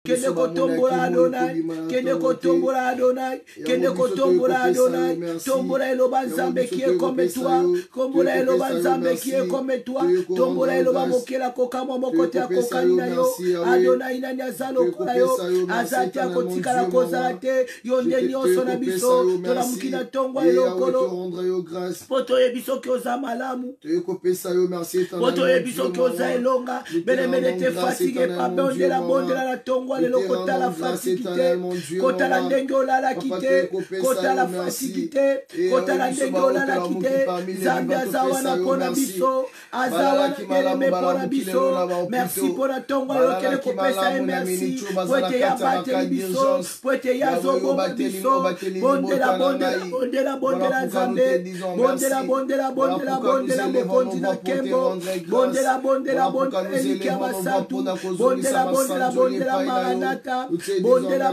Kende kotombola Adonai, kende kotombola Adonai, kende kotombola Adonai, tombola eloba nzambe qui est comme toi, tombola eloba nzambe qui est comme toi, tombola eloba mokela kokamo mokote akokani na yo, Adonai nani azalo kola yo, azati akotika la kozala te, yo nde nyonso na biso, tola mukina tongwa elokolo, poto yebiso ki oza malamu, poto yebiso ki oza elonga, benemene te fatigue pa bondela la tongwa lelo kotala fatigite, kotala ndenge olala kite, kotala fatigite, kotala ndenge olala kite, Zambi azawana pona biso, azawana keleme pona biso, merci pona tongwa lokele kopesa e merci, poete ya bateli biso, poete ya zobomba biso, bondela Zambe, bondela mokondi na kembo, bondela elike abasatu, bondela maranata, bondela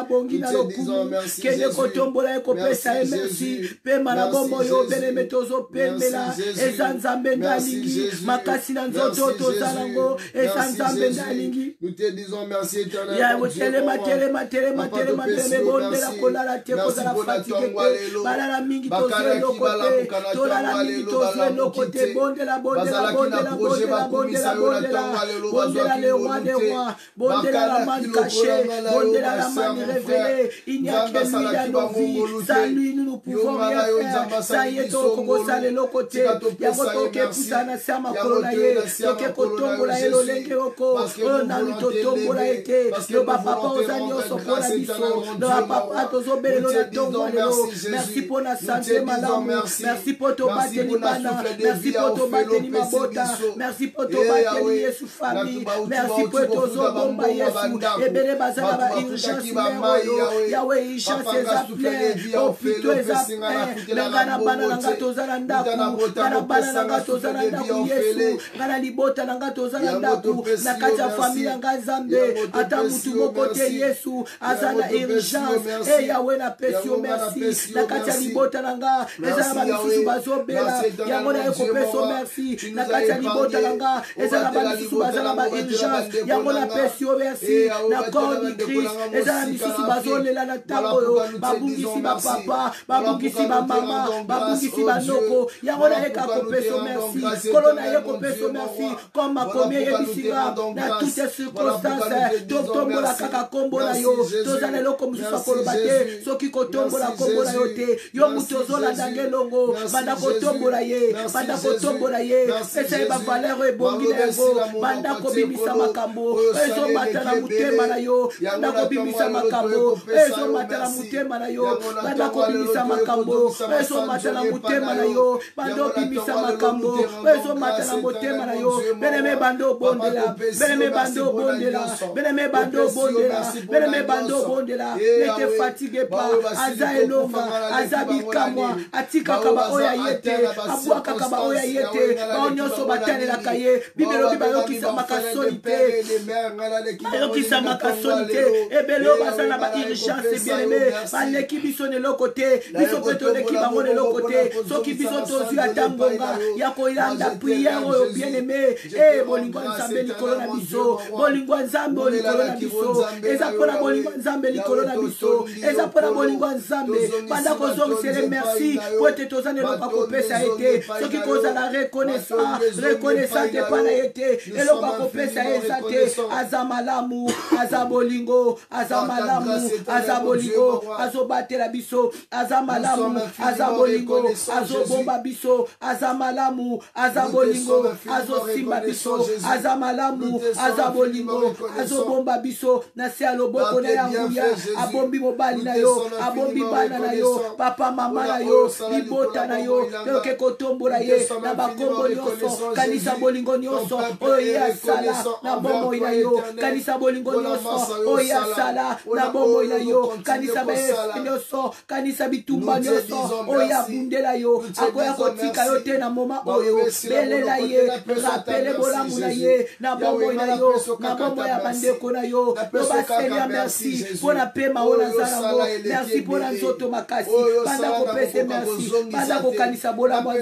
bongi na lokumu, kende kotombola ekopesa e merci, pema na bombo yo beneme tozo pemela, eza nzambe ndalingi, makasi na nzoto tozalango, eza nzambe ndalingi. Nous te disons merci éternel. Ya telema, bondela kolala te kozala fatigué, balala mingi tozo lokote, tolala mingi tozo lokote, bondela le roi des rois, bondela la main cachée, bondela la main révélée, il n'y a que lui dans nos vies, sans lui nous ne pouvons rien faire, ça y est toko sale lokote, ya kotoke pusana sama kolonaye, toke kotombola elo lenge oko, nanu totombola ete, le papa ozanyo sokola biso, le papa tozobele na tongo lelo, merci pour la santé malamu, merci pour ton bateli bana, merci pour ton bateli mabota, merci pour ton bateli Yesu famille, merci pour ton zobomba Yesu, ebele bazala ba urgence meroyo, Yahweh urgence ezaple, oh plutôt ezaple, ngana bana nanga tozala ndaku, ngana bana nanga tozala ndaku Yesu, ngana libota nanga tozala ndaku, na kati ya famille nanga Zambe, ata mutu moko te Yesu, azala urgence, eh Yahweh na pesio merci, na kati ya libota nanga, ezala ba misusu bazobela, yango na ekopeso merci, na kati ya libota nanga, ezala ba misusu bazala ba urgence, yango na pesio merci, na corps du Christ, ezala misusu bazolela na tango yo, babungisi ba papa, babungisi ba mama, babungisi ba noko, yango na eka kopeso merci, kolo na eko peso merci, comme ma komie yebisinga, na toutes les circonstances, tombola kaka kombo na yo, tozala loko mususu akoloba te, soki kotombola kombo na yo te, yo mutu ozola ndange longo, banda kotombola ye, pesa ye ba valeur ebongi na yango, banda kobimisa makambo, ezomata na mutema na yo, banda kobimisa makambo, ezomata na mutema na yo, banda kobimisa makambo, ezomata na mutema na yo, banda kobimisa makambo, ezomata na mutema na yo, beneme bando bondela, beneme bando bondela, ne te fatigue pas, aza elonga, aza bikamwa, atika kaba oya yete, abua kaba oya yete, baonyoso batane la kaye, bibelo bibalo kisa makasonite, kisa makasonite, ebelo bazana ba urgence bien-aimé, baleki biso ne lokote, biso peto neki bango ne lokote, soki biso tozu atambonga, yako ilanda prière oyo bien-aimé, bolingwa nzambe likolo na biso, bolingwa nzambe likolo na biso, eza pona bolingwa nzambe likolo na biso, eza pona bolingwa nzambe, banda kozongisele merci, po ete tozane loka kopesa ete, soki kozala reconnaissante pana ete, eloka kopesa eza te, aza malamu, aza bolingo, aza malamu, aza bolingo, azobatela biso, aza malamu, aza bolingo, azobomba biso, aza malamu, aza bolingo, azosimba biso, aza malamu, aza bolingo, azobomba biso, na se aloboko na yanguya, abombi mobali na yo, abombi bana na yo, papa mama na yo, libota na yo, yoke kotombola ye, na bakombo nyonso, kanisa bolingo nyonso, oye asala, na bombo ina yo, kanisa bolingo nyonso, oye asala, na bombo ina yo, kanisa befe nyonso, kanisa bitumba nyonso, oye abundela yo, akoya kotika yo te na moma oyo, belela ye, rapele bolamu na ye, na bombo ina yo, na bombo ya bandeko na yo, loba Seigneur merci, pona pema ona zarango, merci pona nzoto makasi, banda kopese merci, banda kokanisa bolamu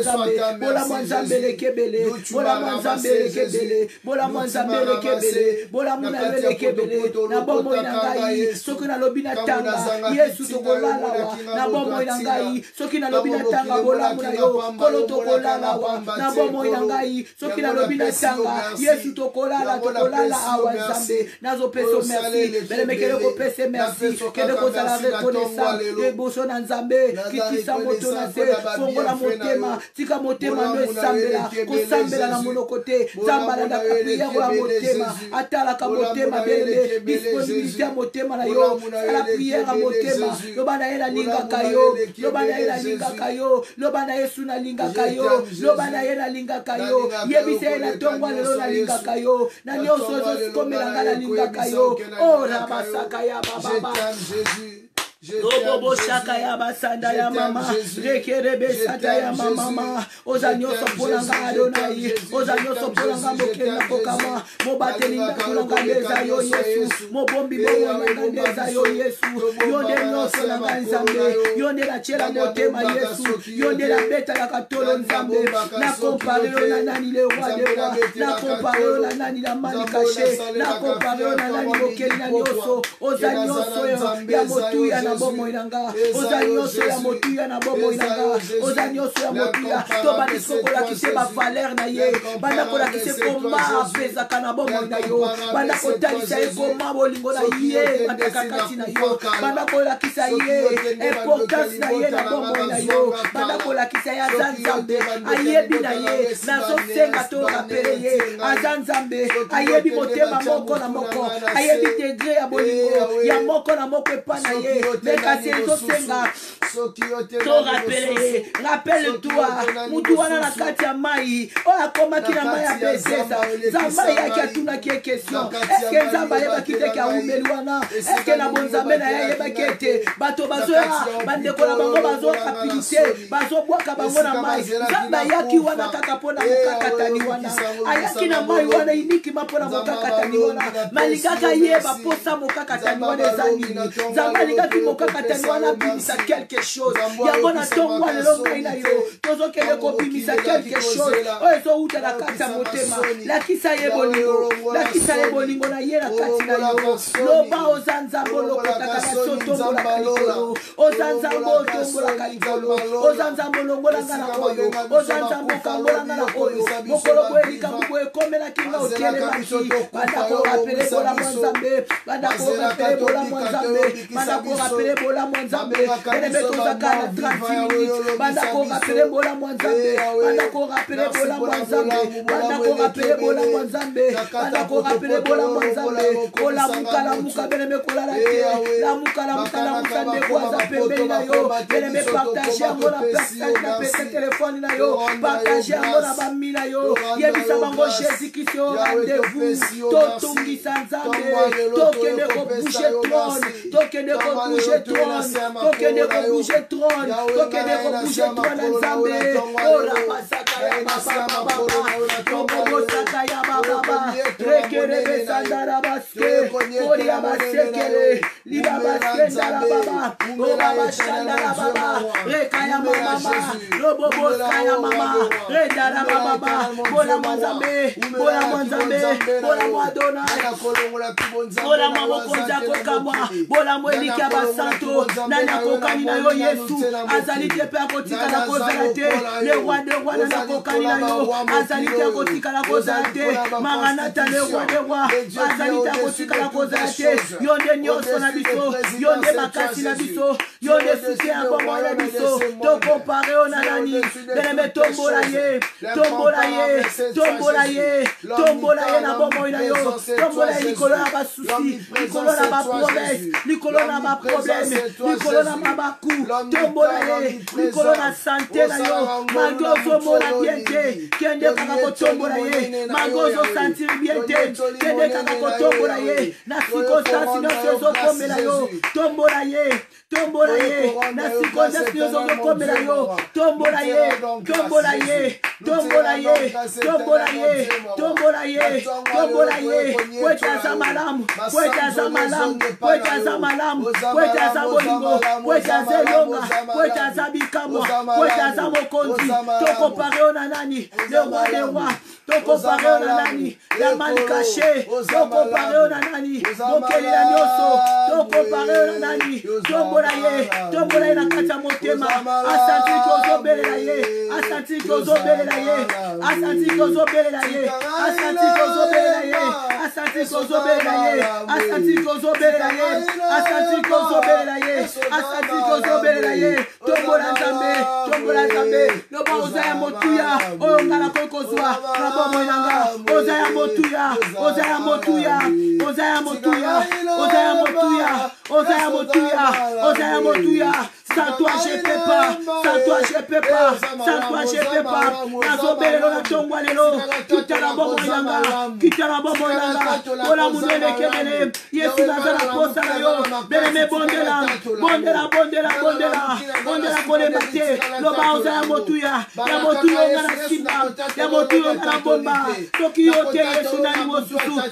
nzambe lekebele, bolamu nzambe lekebele, bolamu nzambe lekebele, bolamu na na yo elekebele na bomoi na ngai soki nalobi na tanga Yesu tokolala wa na bomoi na ngai soki nalobi na tanga bolamu na yo kolo tokolala wa na bomoi na ngai soki nalobi na tanga Yesu tokolala awa Nzambe nazopesa merci bele mekele kopesa merci kende kozala reconnaissant eboso na Nzambe kitisa moto na se fongola motema tika motema no esambela kosambela na monoko te zambala na priere ya motema atala ka motema bele disponibilité ya motema na yo la priere ya motema loba na ela linga kayo loba na ela linga kayo loba na Yesu na linga kayo loba na ela linga kayo yebise na tongwa lelo na linga kayo na nyonso zo komela ngala linga kayo oh rabasaka ya baba Robo shaka ya basanda ya mama rekerebe sata ya mama ozanyoso polanga Adonai ozanyoso polanga mokena kokama mobatelinga kulanga ndeza yo Yesu mobombi bonga ndeza yo Yesu yonde nyoso na Nzambe yonde la chela motema Yesu yonde la beta ya katolo Nzambe na compare na nani le roi de roi na compare na nani la mani caché na compare na nani mokeli na nyoso ozanyoso ya motuya na bomo inanga ozanyoso ya motuya na bomo inanga ozanyoso ya motuya to banisko kola kiseba valeur na ye banda kola kiseko ma pesa kana bomo na yo banda kotalisa eko ma bolingo na ye bataka kati na yo banda kola kisa ye importance na ye na bomo na yo banda kola kisa ya Nzambe ayebi na ye nazo senga to rapele ye Nzambe ayebi motema moko na moko ayebi degré ya bolingo ya moko na moko epana ye mekasi ezosenga to rappelle-toi mutu wana na kati ya mai oyo akomaki na mai ya Bethesda Nzambe ayaki atunaki question eske Nzambe ayebaki teke awumeli wana eske na bonzambe na ye ayebaki ete bato bazoya bandeko na bango bazorapidite bazobwaka bango na mai Nzambe ayaki wana kaka mpona mokakatani wana ayaki na mai wana inikima mpona mokakatani wana malingaka yeba mposa mokakatani wana eza nini Nzambe alingaki mokakatani wana bimisa quelque chose yango na ntongo wana lelo ngai na yo tozokende kobimisa quelque chose oyo ezowuta na kati ya motema lakisa ye bolingo na ye na kati na yo loba oza Nzambe olokotaka na so tombolaka likolo oza Nzambe otombolaka likolo oza Nzambe olongolanga na oyo oza Nzambe okangolanga na oyo mokolo boye likambo boye ekomelaki nga otelemaki banda korapele bolamu ya Nzambe banda korapele bolamu ya Nzambe banda korapele bolamu ya Nzambe elebe tozaka na 30 minutes banda korapele bolamu ya Nzambe banda korapele bolamu ya Nzambe banda korapele bolamu ya Nzambe banda korapele bolamu ya Nzambe olamuka beleme kolala te lamuka ndeko aza pembeni na yo beleme partage yango na personne na pese telefone na yo partage yango na bami na yo yebisa bango Jésus Christ au rendez-vous totungisa Nzambe tokende kobouge trône tokende kobouge trône tokende kobouge trône tokende kobouge trône Nzambe ora pasaka ya baba tobobo saka ya baba rekerebe sandara baske oria basekele liba baske ndara baba ora bashandara baba rekaya mama robobo kaya mama redara baba bola Nzambe bola mwadona bola mabokonza kokamwa bola mweliki basanto nana kokani na yo Yesu azali te pe akotika na kozala te le roi de roi nana kokani na yo azali te akotika na kozala te maranata le roi de roi azali te akotika na kozala te yonde nyonso na biso yonde makasi na biso yonde susi ya bongo na biso to compare ona nani beleme tombola ye na bongo na yo tombola ye likolo na basusi likolo na bapromese likolo na baprobleme likolo na mabaku tombola ye likolo na sante na yo malgré ozomona bien te kende kaka kotombola ye malgré ozosantiri bien te kende kaka kotombola ye na circonstance nyonso ezokomela yo tombola ye na circonstance nyonso ezokomela yo tombola ye kwetaza malamu kwetaza bolingo kwetaza elonga kwetaza bikamwa kwetaza mokonzi tokopare ona nani le roi de roi tokomparé na nani la man caché tokomparé na nani mokeli ya nyonso tokomparé na nani tombola ye na kati ya motema asanti kozobelela ye asanti kozobelela ye asanti kozobelela ye asanti kozobelela ye asanti kozobelela ye asanti kozobelela ye asanti kozobelela ye asanti kozobelela ye tombola nzambe loba oza ya motuya oyo ngala kokozwa na bomoi nanga oza ya motuya oza ya motuya oza ya motuya oza ya motuya oza ya motuya oza ya motuya. Sans toi je peux pas, sans toi je peux pas, sans toi je peux pas. Nazobelelo na tongwa lelo, kitala bomo yanga, ola munene kebele, Yesu nazala posa na yo, beleme bondela kone mate, loba oza ya motuya ngana simba, ya motuya ngana bomba, toki yote Yesu nani mosusu,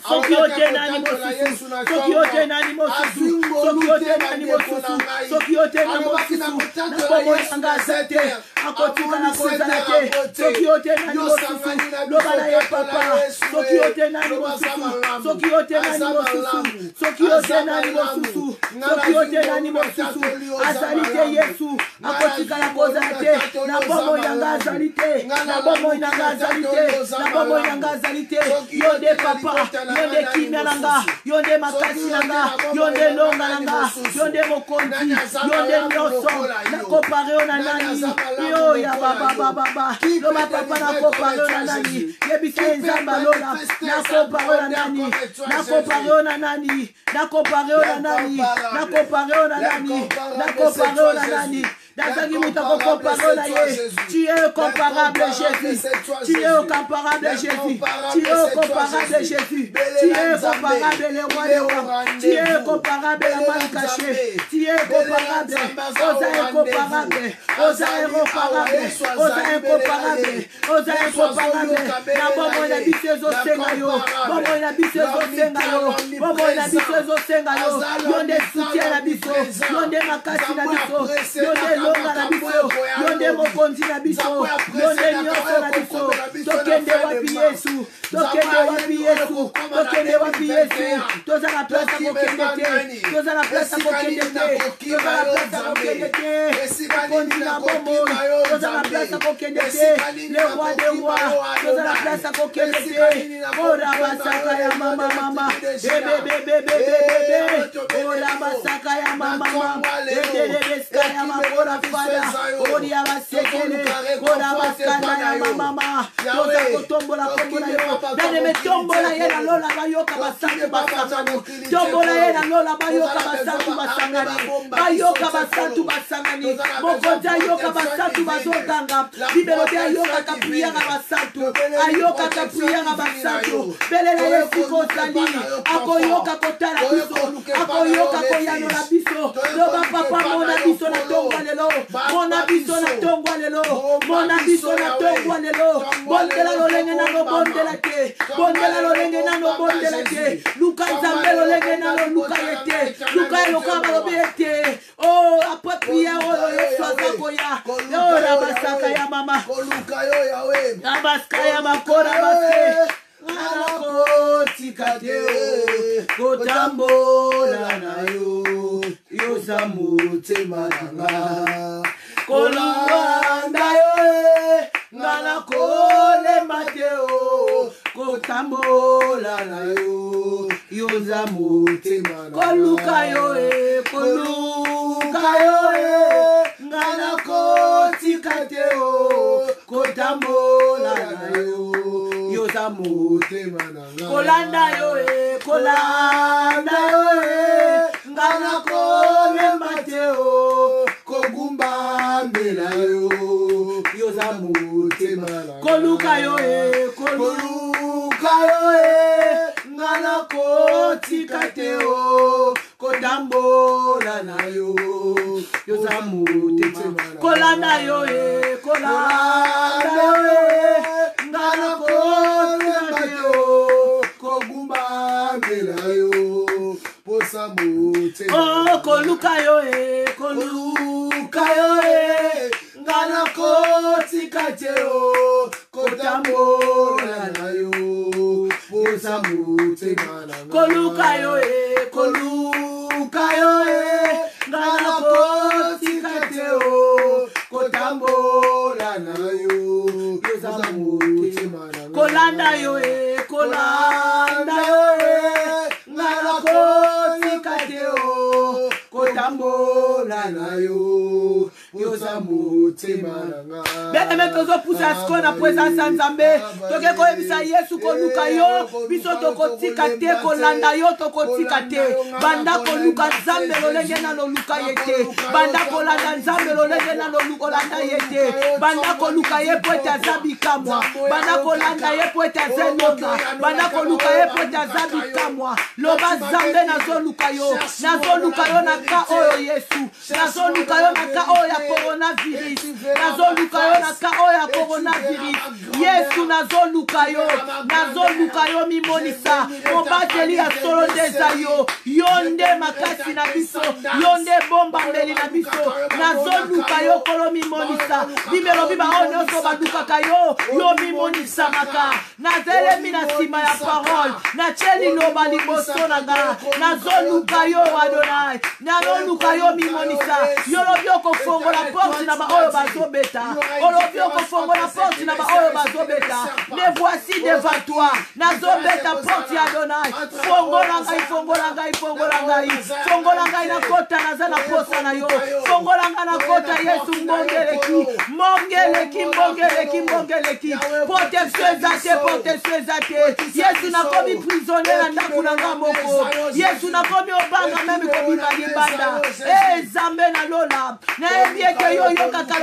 toki yote nani mosusu, toki yote nani mosusu, toki yote nani mosusu. Soki yote na mosusu na bomo yanga zate akotika na kozalate soki yote na mosusu lobala ye papa soki yote na mosusu soki yote na mosusu soki yote na mosusu soki yote na mosusu azalite Yesu akotika na kozalate na bomo yanga zalite na bomo yanga zalite na bomo yanga zalite yonde papa yonde kinalanga yonde makasi nanga yonde longa nanga yonde mokonzi yonde nyoso na komparé na nani yo ya baba loba papa na komparé na nani yebisa nzamba lola na komparé na nani na komparé na nani na komparé na nani na komparé na nani na komparé na nani Nazangi muta comparé na ye. Tu es comparable Jésus. Tu es comparable Jésus. Tu es comparable Jésus. Tu es comparable le roi des rois. Tu es comparable la main cachée. Tu es comparable. Osa est comparable. Osa est comparable. Osa est comparable. Osa est comparable. Na bomo na bisezo senga yo. Bomo na bisezo senga yo. Bomo na bisezo senga yo. Yonde soutien na biso. Yonde makasi na biso. Yonde longa na biso. Yonde mokonzi na biso. Yonde nyonso na biso. Tokende wapi Yesu. Tokende wapi Yesu. Tokende wapi Yesu. Toza na place kokende te. Toza na place kokende te. Toza na place kokende te. Mokonzi na bomo. Toza na place kokende te. Le roi des rois. Toza na place kokende te. Ora basaka ya mama mama. Bebe. Ora basaka ya mama mama. Bebe beska ya makora fada. Oria basekele. Ora baskana ya mama mama. Toza kotombola kombola yo. Dane me tombola yena lola bayoka basantu basangani. Tombola yena lola bayoka basantu basangani. Bayoka basantu basangani. Mokonja yoka basantu bazotanga. Bibelo de ayoka kapriya basantu. Ayoka kapriya basantu. Belela yesu kozali. Akoyoka kotala biso. Akoyoka koyano na biso. Loba papa mona biso na tongwa lelo. Mona biso na tongwa lelo. Mona biso na tongwa lelo. Bondela lolenge na no bondela te. Bondela lolenge na no bondela te. Luka nzambe lolenge na no luka yete. Luka yoka balobe yete. Oh, après prière oh yesu azakoya. Yo rabasaka ya mama. Koluka yo yawe. Rabaska ya makora baske. Anako tikate kotambola na yo. Yo zamute mananga. Kolanda yo. Ngana kole mateo kotambola na yo yoza motema koluka yo ngana kotika teo kotambola na yo yoza motema na kolanda yo ngana kole mateo kogumba mbela yo yoza motema koluka yo ngana kotika teo kotambola na yo yoza motema kolanda yo ngana kotika teo kogumba mbela yo posa motema oh koluka yo ngana kotika teo kotambola na yo poza motema na nga koluka yo ngana kotika te o kotambola na yo poza motema na nga kolanda yo ngana kotika te o kotambola na yo poza motema na nga bene tozo pousa asko na présence nzambe toke ko ebisa Yesu koluka yo biso tokotika te kolanda yo tokotika te banda koluka nzambe lolenge na loluka yete banda kolanda nzambe lolenge na lolanda yete banda koluka ye poeta zabikamwa banda kolanda ye poeta zenoka banda koluka ye poeta zabikamwa loba zambe nazoluka yo na ka oyo Yesu nazoluka yo na ka oyo ya coronavirus nazoluka yo na ka oyo ya coronavirus Yesu nazoluka yo mimonisa mobateli ya solo ndeza yo nde makasi na biso yo nde bomba mbeli na biso nazoluka yo kolo mimonisa bimelo biba oyo nyonso balukaka yo mimonisa maka nazelemi na nsima ya parole natie liloba liboso na nga nazoluka yo Adonai nazoluka yo mimonisa yo lobi okofongola porte na baoyo bazobeta olobi okofongola porte na baoyo bazobeta me voici devant toi nazobeta porte ya Adonai fongola ngai na kota naza na posa na yo fongola ngai na kota Yesu mbongeleki protection ezate Yesu nakomi prisonnier na ndako na nga moko Yesu nakomi obanga meme kobima libanda Zambe na lola nayebi ete yo oyokaka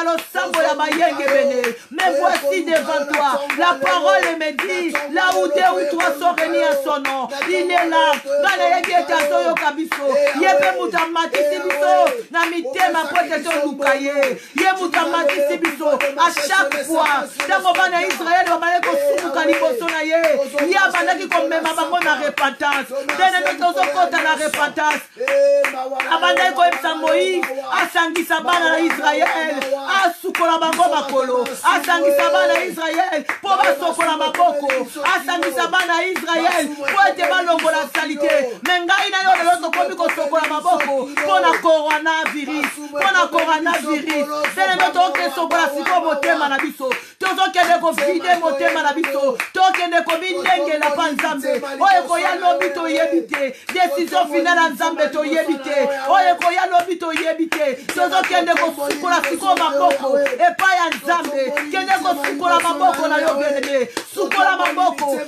losambo ya mayenge bene mais voici devant toi la parole me dit là où deux ou trois sont réunis à son nom il est là ngana yebi ete azoyoka biso yebe mutu amatisi biso na mitema po ete toluka ye mutu amatisi biso à chaque fois ntango bana Israele babandaki kosumuka liboso na ye abandaki komema bango na repentance bene tozokota na repentance abandaki koyebisa Moïse asangisa bana na Israele asukola bango makolo asangisa bana ya Israele po basokola maboko asangisa bana ya Israele po ete balongola salite me ngai na yo lelo tokomi kosokola maboko mpona coronavirus seleme tokesokola siko motema na biso tozokende kovide motema na biso tokende kobindengela pa nzambe oyo koya lobi toyebi te décision finale ya nzambe toyebi te oyo koya lobi toyebi te tozokende kosukola siko maboko epai ya nzambe kende kosukola maboko na yo benene sukola maboko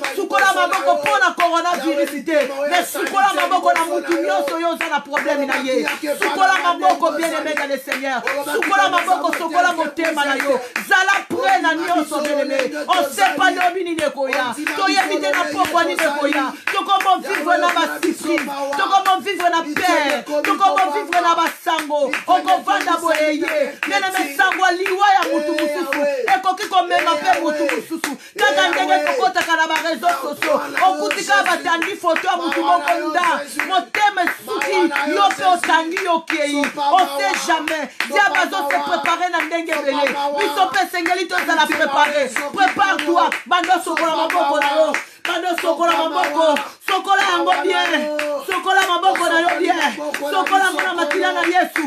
mpona coronavirus te mais sukola maboko na mutu nyonso yo oza na problème na ye sukola maboko bien-aimé dans le Seigneur sukola maboko sokola motema na yo zala prêt na nyonso bien-aimé on sait pas lobi nini ekoya toyebi te na pokwa nini ekoya tokomo vivre na basifri tokomo vivre na paix tokomo vivre na basango okovanda boye ye bien-aimé sango liwa ya mutu mosusu ekoki komema mpe mutu mosusu kaka ndenge tokotaka na bareseau sociaux okutika batandi foto ya mutu moko nda motema esuki yo mpe otangi yokei on sait jamais dia bazose prépare na ndenge ebele biso mpe esengeli tozala prépare toi bando sokola maboko na yo bando sokola maboko sokola yango bien sokola maboko na yo bien sokola ngo na makila na Yesu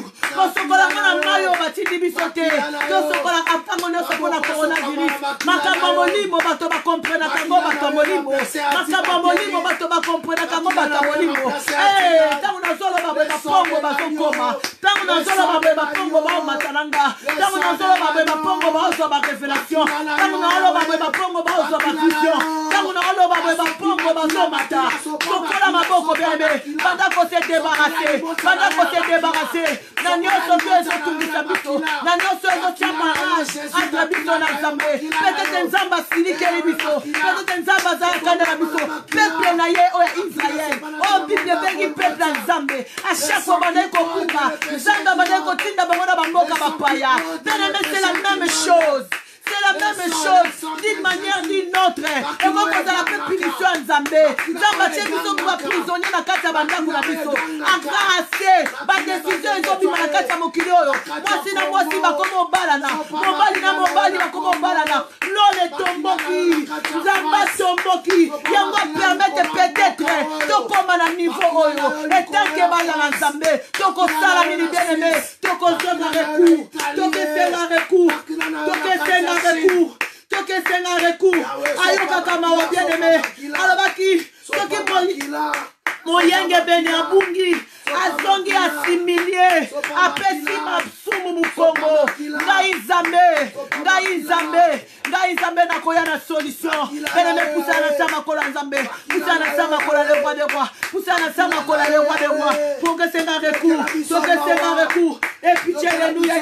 sokola ngo na mayo batindi biso te tosokola apango nyonso mpona coronavirus makambo molimo bato bakomprena kango bato molimo makambo molimo bato bakomprena kango bato molimo ntango nazoloba boye bapongo bazokoma ntango nazoloba boye bapongo baomatananga ntango nazoloba boye bapongo baozwa barevelation ntango naoloba boye bapongo baozwa bavision ntango naoloba boye bapongo bazomata sokola maboko bebe bandako se débarrasser na nyonso to ezotungisa biso na nyonso ezotia marage entre biso na nzambe peut-être nzambe asilikeli biso peut-être nzambe azalakandela biso peuple na ye oyo Israel oyo bible ebengi peuple ya nzambe à chaque fois bandaki kokuka nzambe bandaki kotinda bango na bamboka bapaya bien-aimé c'est la même chose. C'est la même chose, d'une manière d'une autre. Et moi, quand on a fait punition en Zambé, Zambé, biso pour prisonnier na kati ya bandaku na biso. Engrâce, ba décision ezobima na kati ya mokili oyo. Mwasi na mwasi bakoma obalana, mobali na mobali bakoma obalana. Lole tomboki, Zamba tomboki, yango permettre peut-être tokoma na niveau oyo. Et tant que bala na Nzambe, tokosala nini bien aimé, tokozonga recours, tokesenga recours, tokesenga recours. Tokesenga recours. Ayoka kama wa bien aimé. Alobaki, toki moyenge bene abungi. Azongi asimilie. Apesi mapsumu mukongo. Ngai Nzambe na koya na solution. Bene me poussa na sama kola Nzambe. Poussa na sama kola le roi des rois. Poussa na sama kola le roi des rois. Tokesenga recours. Tokesenga recours. Et pitié alléluia.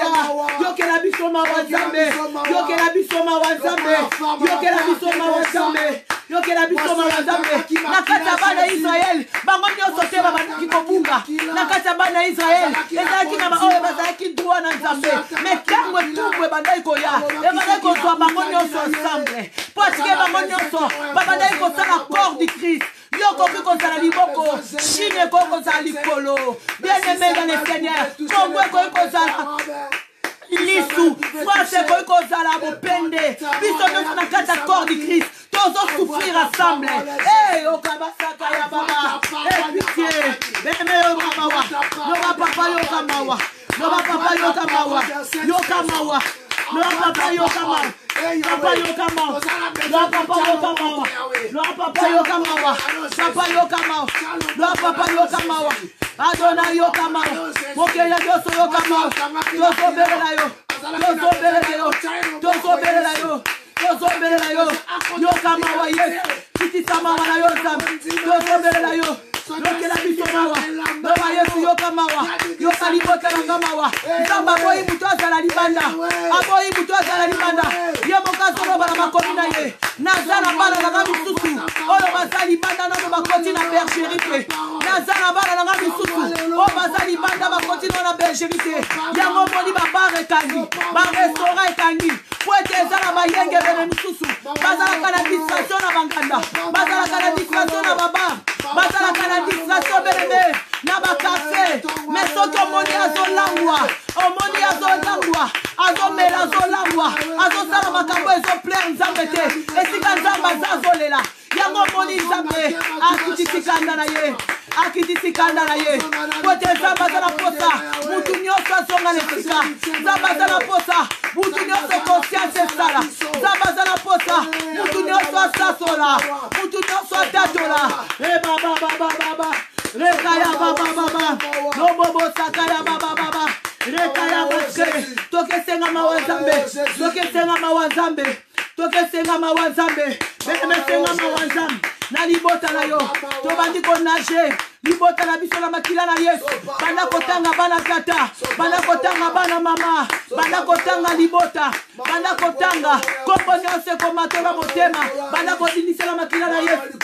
Yoke la bisoma wa Nzambe. Yoke la bisoma wa Nzambe. Yoke la bisoma wa Nzambe. Yoke la bisoma wa Nzambe. Na kata bana Israël. Bango nyonso te babaki kobunga. Na kata bana Israël. Ezaki na baoyo bazaki droit na Nzambe. Mais kamwe tumbwe bandai koya. E bandai kozwa bango nyonso ensemble. Parce que bango nyonso babandai kozala corps du Christ. Yoko kiko zala liboko. Chine koko zala likolo. Bien aimé dans le Seigneur. Kongo koko zala Lisu, France koko zala bopende. Biso nyonso na kata corps du Christ. Tozo souffrir ensemble. Eh, okabasaka ya baba. Eh, pitié. Beme yokamawa. Noba papa yokamawa. Noba papa yokamawa. Yokamawa. Noba papa yokamawa. Papa yokamawa. Noba papa yokamawa. Noba papa yokamawa. Papa yokamawa. Noba papa yokamawa. Adona yokamawa. Mokeya yoso yokamawa. Yoso belela yo. Yoso belela yo. Yoso belela yo. Yoso belela yo. Yokamawa yes. Kiti samawa na yo sam. Yoso belela yo. Yokela biso mawa. Noba yesu yokamawa. Yokalibota na ngamawa. Nzamba boyi mutu azala libanda. Aboyi mutu azala libanda. Ye mokaso roba na makomi na ye. Nazala bana na ngami susu. Oyo bazali banda na bakoti na bergerite. Nazala bana na ngami susu. Oyo bazali banda bakoti na bergerite. Yango moni babare kangi. Ba restaurant kangi. Poete ezala bayenge bene misusu. Bazala kana distraction na banganda. Bazala kana distraction na baba. Bazala kana distraction bene na bakafe. Mais soto moni azolangwa. Omoni azolangwa. Azomela azolangwa. Azosala makambo ezoplaire Nzambe te. Esika Nzambe azazolela. Yango moni Nzambe akitisikanda na ye. Akitisikanda na ye. Pote Nzambe azala posa. Mutu nyonso azonga nesika. Nzambe azala posa. Mutu nyonso conscience esala. Nzambe azala posa. Mutu nyonso asasola. Mutu nyonso atatola. Eh baba. Rekaya baba. Nobobo sakaya baba. Rekaya baske. Tokesenga mawazambe. Tokesenga mawazambe. Tokesenga mawazambe. Bemesenga mawazambe. Na libota na yo. Tobandi ko nage. Libota na biso na makila na Yesu. Bana kotanga bana tata. Bana kotanga bana mama. Bana kotanga libota. Bana kotanga. Kombo nyonse komatola motema. Bana kodinisa na makila na Yesu.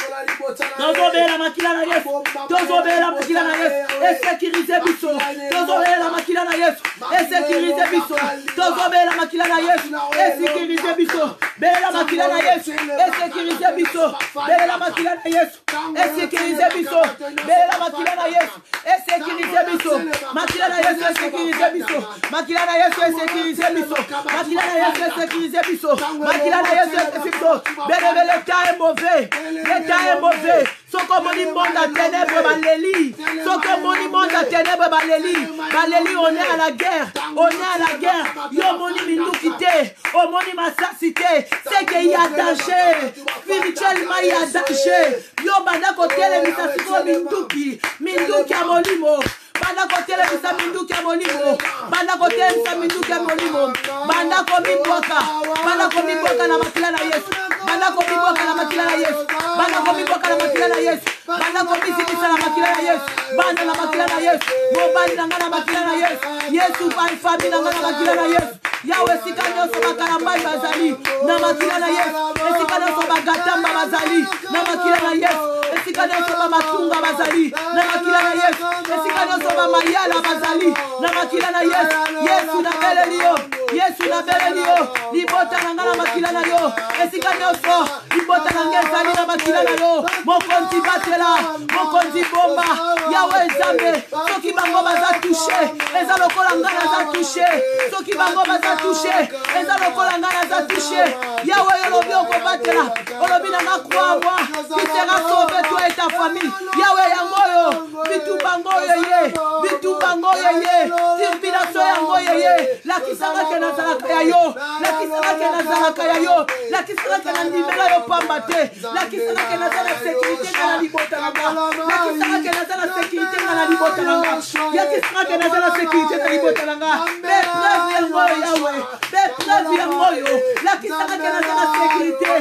Tozobela makila na Yesu. Tozobela makila na Yesu. Esekirize biso. Tozobela makila na Yesu. Esekirize biso. Tozobela makila na Yesu. Esekirize biso. Bela makila na Yesu. Esekirize biso. Bela makila na Yesu. Esekirize biso. Bela makila na Yesu. Esekirize biso. Makila na Yesu esekirize biso. Makila na Yesu esekirize biso. Makila na Yesu esekirize biso. Makila na Yesu esekirize biso. Bele l'état est mauvais. L'état est mauvais. Soko moni monde à ténèbres baleli. Soko moni monde à ténèbres baleli. Baleli on est à la guerre. On est à la guerre. Yo moni minukité. O moni massacité. C'est qu'il y a danger. Spirituellement il y a danger. Yo banda kotele misasiko minduki. Minduki a molimo. Banda kotele misa minduki a molimo. Banda kotele misa minduki a molimo. Banda komibwaka. Banda komibwaka na makila na Yesu. Banda komibwaka na makila na Yesu. Banda komibwaka na makila na Yesu. Banda komisikisa na makila na Yesu. Banda na makila na Yesu. Mobali na ngana makila na Yesu. Yesu by family na ngana makila na Yesu. Yawe sika nyonso bakarambai bazali na makila na Yesu. Esika nyonso bagatamba bazali na makila na Yesu. Esika esika nyonso bamatunga bazali na makila na Yesu, esika nyonso bamayala bazali na makila na Yesu. Yesu na beleli yo, Yesu na beleli yo, libota na nga na makila na yo, esika nyonso libota na nga ezali na makila na yo, mokonzi batela, mokonzi bomba, Yawe Nzambe, soki bango baza touché, eza lokola nga naza touché, soki bango baza touché, eza lokola nga naza touché, Yawe olobi okobatela, olobi na nga croix moi, tu seras sauvé toi et ta famille, Yawe yango yo, bitu bango yeye, bitu bango yeye, tribulation yango yeye, lakisanga ke nazalaka ya yo, lakisanga ke nazalaka ya yo, lakisanga ke na ndimela yo pamba te, lakisanga ke nazala sécurité na libota na nga, lakisanga ke nazala sécurité na libota na nga, lakisanga ke nazala sécurité na libota na nga, bepreuve yango Yawe, bepreuve yango yo, lakisanga ke nazala sécurité.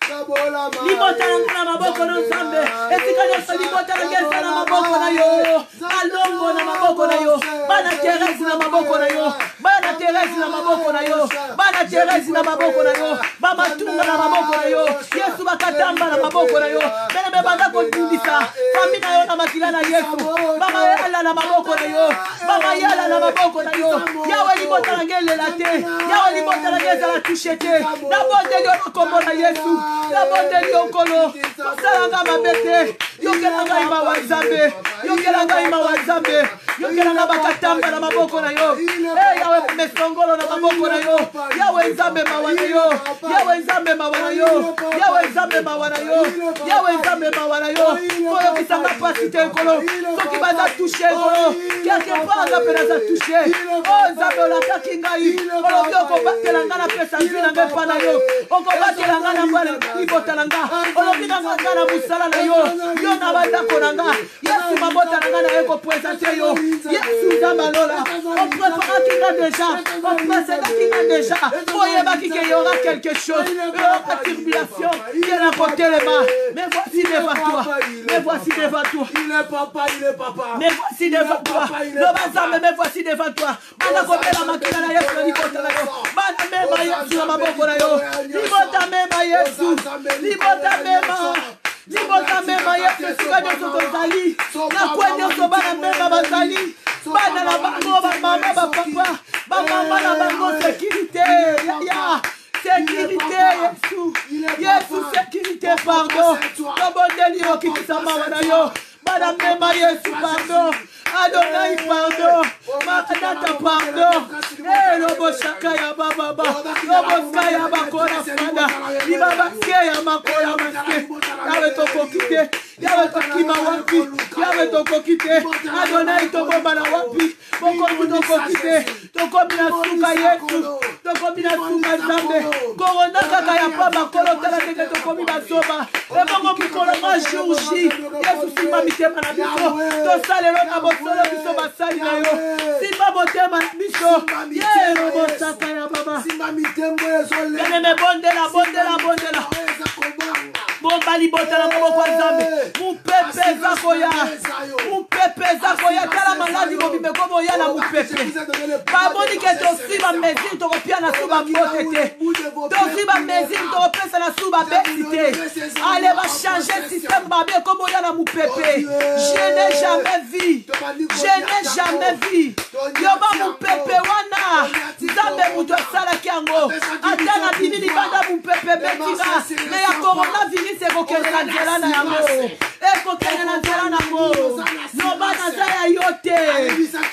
Libota na maboko na Nzambe, esika nyonso libota na maboko na yo, alongo na maboko na yo, bana Teresi na maboko na yo, bana Teresi na maboko na yo, bana Teresi na maboko na yo, bamatunga na maboko na yo, Yesu bakatamba na maboko na yo, bene banda kondindisa, fami na yo na makila na Yesu, bama yala na maboko na yo, bama yala na maboko na yo, Yawe libota na ngelela te, Yawe libota na ngezala touche te, na bonde yo na kombo na Yesu, la bonde yokolo, salanga mabete, yokelanga ima wa Nzambe, yokelanga ima wa Nzambe, yokelanga bakatamba na maboko na yo, Yawe mesongolo na maboko na yo, Yawe Nzambe mawa na yo, Yawe Nzambe mawa na yo, Yawe Nzambe mawa na yo, Yawe Nzambe mawa na yo, koyo kisanga pasi te kolo, soki baza touché kolo, quelque part za pena za touché, oh Nzambe olakaki ngai, olobi okobatela nga na pesa nzwi na ngai pa na yo, okobatela nga na mbale libota na nga, olobi na nga na musala na yo, yo na bandako na nga, Yesu mabota na nga na eko présenter yo, Yesu Nzambe alola, on préparaki nga déjà, on précédaki nga déjà, oyebaki que y aura quelque chose, il y aura tribulation, qui est à côté les mains, mais voici devant toi, mais voici devant toi, il est papa, mais voici devant toi, mais voici devant toi, bana kopela makila na Yesu libota na yo, bana mema Yesu na maboko na yo, libota mema Yesu, libota mema, libota mema Yesu, sika nyonso tozali, na kwe nyonso bana mema bazali, bana na bango, bamama, bapapa, bamama na bango, sécurité, ya, sécurité Yesu, Yesu sécurité, pardon, tobondeli yo kitisama wana yo, bana mema Yesu, pardon, Adonai pardon, Makadata pardon, Lobo Shakaya Baba, Lobo Skaya Bakora Fada, Ibaba Skaya Makoya Maske, Yawe toko kite, Yawe tokima wapi, Yawe toko kite, Adonai toko bana wapi, Boko toko kite, toko mina suka Yesu, toko mina suka Zambe, Korona kaka ya pamba kolo tala teke toko mina soba, Ebongo mikolo ma jourji, Yesu sima mitema na biso, Tosalelo na bosolo biso basali na yo, sima motema na biso, Yero bosaka ya baba, Yeneme bondela, bondela, bondela, bomba libota na maboko Nzambe, mupepe zakoya, mupepe zakoya, kala maladi mobime komo ya na mupepe, baboni ke tosiba mezini tokopia na suba mbote te, tosiba mezini tokopesa na suba besi te, ale va changer système babe komo ya na mupepe, je n'ai jamais vu, je n'ai jamais vu, yoba mupepe wana, Nzambe mutu asalaki yango, ata na bini libanda mupepe betinga, me ya coronavirus ekokende na nzela na yango, ekokende na nzela na yango, loba naza ya yo te,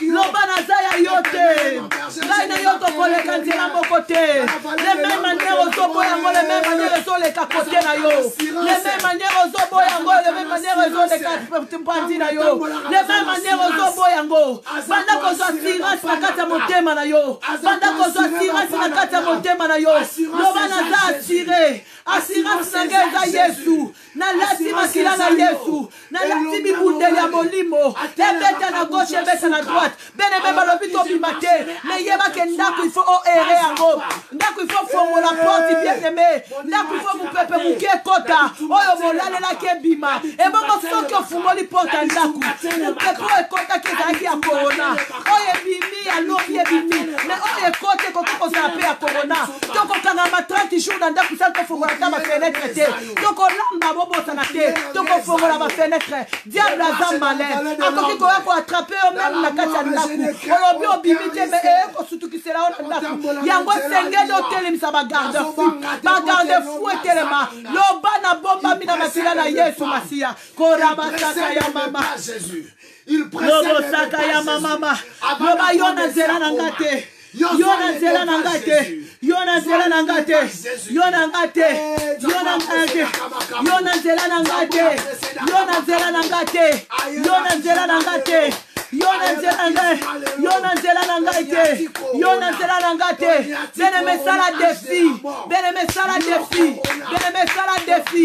loba naza ya yo te, ngai na yo tokoleka nzela moko te, le même manière ozoboya yango, le même manière ezoleka kote na yo, le même manière ozoboya yango, le même manière ezoleka mpandi na yo, le même manière ozoboya yango, banda kozwa assurance na kati ya motema na yo, banda kozwa assurance na kati ya motema na yo, loba naza assuré, assurance na ngai eza Yesu, na lati makila na Yesu, na lati bibundeli ya molimo, ebeta na gauche, ebeta na droite, bene beba lobi tobima te, me yeba ke ndako il faut oere yango, ndako il faut fongola porte bien aimé, ndako il faut mupepe muke kota, oyo molalelaki ebima, ebongo soki ofungoli porte ndako, mupepe oyo ekotaki ezalaki ya corona, oyo ebimi alobi ebimi, me oyo ekote kokokozala pe ya corona, tokokangama 30 jours na ndako sali tofongola ta bafenetre te, tokolamba bosana te toko fongola ba fenêtre diable aza malin akoki koya ko attraper yo même na kati ya ndaku olobi obimite me kosutukisela yo na ndaku yango esengeli otelemisa bagarde fou etelema loba na bombami na makila na Yesu Masiya korabasaka ya mama lobosaka ya mama loba yo na nzela na nga te Yona nzela na nga te Yona nzela na nga te Yona nga te Yona nga te Yona nzela na nga te Yona nzela na nga te Yona nzela na nga te Yona nzela na Yona nzela na nga te Yona nzela na nga te Bene me sala défi Bene me sala défi Bene me sala défi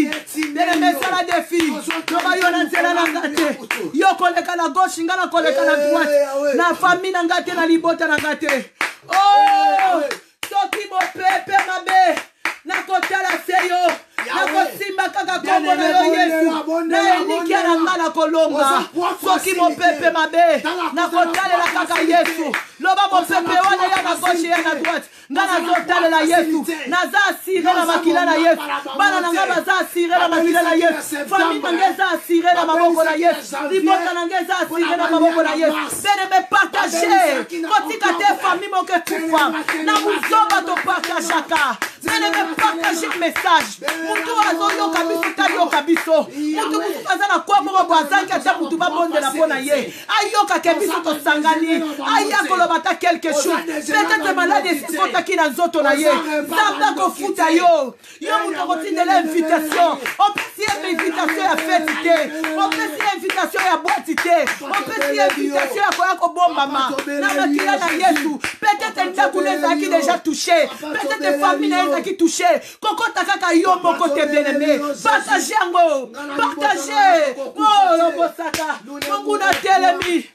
Bene me sala défi Yoba yona nzela na nga te Yo koleka na gauche nga na koleka na droite na famille na nga te na libota na nga te Oh, soki mo pepe mabe na kotala seyo na kosimba kaka kombo na yo Yesu na elikia na nga na kolonga soki mo pepe mabe na kotalela kaka Yesu loba mo pepe wana ya na gauche ya na droite nga na zotalela Yesu naza asire na makila na Yesu bana na nga baza asire na makila na Yesu famille na nga eza asire na maboko na Yesu libota na nga eza asire na maboko na Yesu bene me partager kotika te famille moke kufa na muzomba to partagaka bene me partager message mutu azoyoka biso tayoka biso mutu mutu aza na kwa moko bwazanki ata mutu babondela mpona ye ayoka ke biso tosangani aya koloba ta quelque chose peut-être malade esikotaki na nzoto na ye nzambe kofuta yo yo mutu akotindela invitation opesi ye invitation ya feti te opesi ye invitation ya bwati te opesi ye invitation ya koya kobombama na makila na Yesu peut-être ndaku na ezalaki déjà touché peut-être famille na ezalaki touché kokota kaka yo moko te bien-aimé partagez yango partagez oh lobosaka Mungu na telemi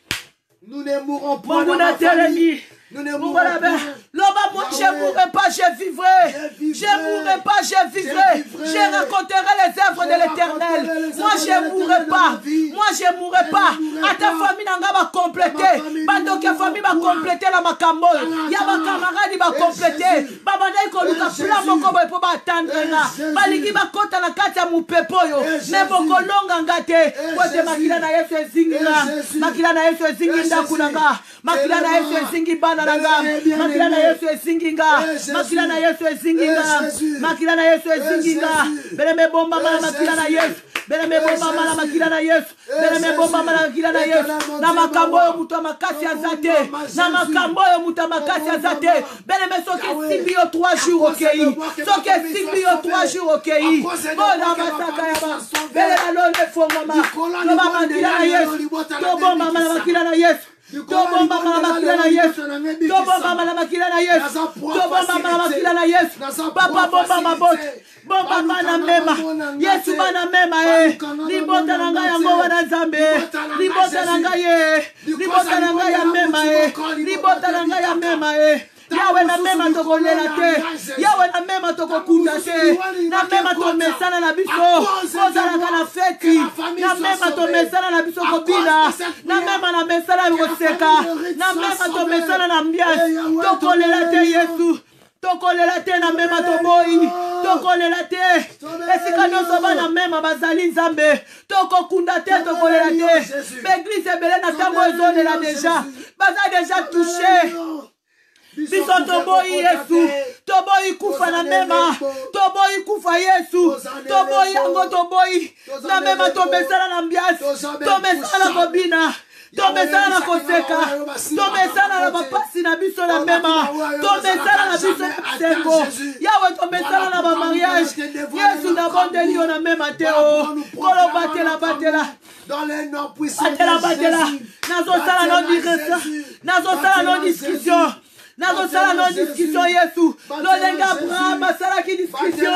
nous ne mourrons pas Mungu na telemi nous ne mourrons pas. Loba, moi je ne mourrai pas, je vivrai. Je ne mourrai pas, je vivrai. Je raconterai les œuvres de l'Éternel. Moi je ne mourrai pas. Moi je ne mourrai pas. À ta famille, n'a pas complété. Bando que famille va compléter la makambo. Ya ma camarade va compléter. Babanda ko luka plan moko boy po ba attendre nga. Baliki ba kota na kati ya mupepo yo. Ne boko longa ngate. Kote makila na Yesu ezinga. Makila na Yesu ezinga ndakunanga. Makila na Yesu ezinga makila na Yesu ezinginga makila na Yesu ezinginga makila na Yesu ezinginga bele me bomba mala makila na Yesu bele me bomba mala makila na Yesu bele me bomba mala makila na Yesu na makambo yo mutu makasi azate na makambo yo mutu makasi azate bele me soki simbio 3 jours okei soki simbio 3 jours okei bona basaka ya ba bele balole fongoma to ba makila na Yesu to bomba mala makila na Yesu Tobomba makila na Yesu. Tobomba makila na Yesu. Tobomba makila na Yesu. Papa bomba maboti. Bomba mana mema. Yesu mana mema Libota na ngai yango wana Nzambe. Libota na ngai Libota na ngai ya mema Libota na ngai ya mema Yawe na mema tokolela te. Yawe na mema tokokunda te. Na mema tomesana na biso. Kozalaka na feti. Na mema tomesana na biso kobina. Na mema na mesana koseka. Na mema tomesana na ambiance. Tokolela te Yesu. Tokolela te na mema toboyi. Tokolela te. Esika nyonso bana mema bazali Nzambe. Tokokunda te tokolela te. L'église ebele na tango ezolela déjà. Baza déjà touché. Biso toboyi Yesu, toboyi kufa na mema, toboyi kufa Yesu, toboyi yango toboyi, na mema tomesana na ambiance, tomesana kobina, tomesana na koseka, tomesana na bapasi na biso na mema, tomesana na biso na sengo, yawe tomesana na mariage, Yesu na bondeli yo na mema teo, kolo batela batela. Dans les noms puissants de Jésus, nazosala no direction, nazosala no discussion. Nazosala no discussion Yesu. Lolenga Abraham asalaki discussion.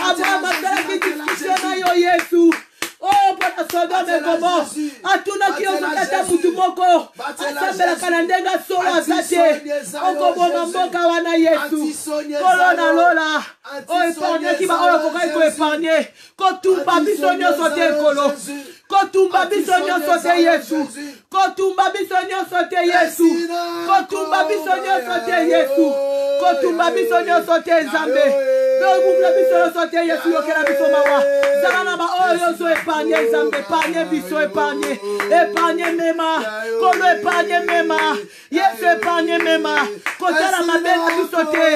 Abraham asalaki discussion na yo Yesu. Oh, pona Sodome Gomorrhe. Atuna ki ozokata mutu moko. Asambela kanandenga solo azate. Okoboma mboka wana Yesu. Kolona lola. Oh, épargne ki ba oyo kokai ko épargner. Kotumba biso nyonso te kolo. Kotumba biso nyonso te Yesu. Kotumba biso nyonso te Yesu. Kotumba biso nyonso te Yesu. Kotumba biso nyonso te Nzambe. Bokula biso sote Yesu yokela biso mawa. Zalana ba oyo so épargné Nzambe, épargné biso épargné. Épargné mema. Kolo épargné mema. Yesu épargné mema. Kotala mabena biso te.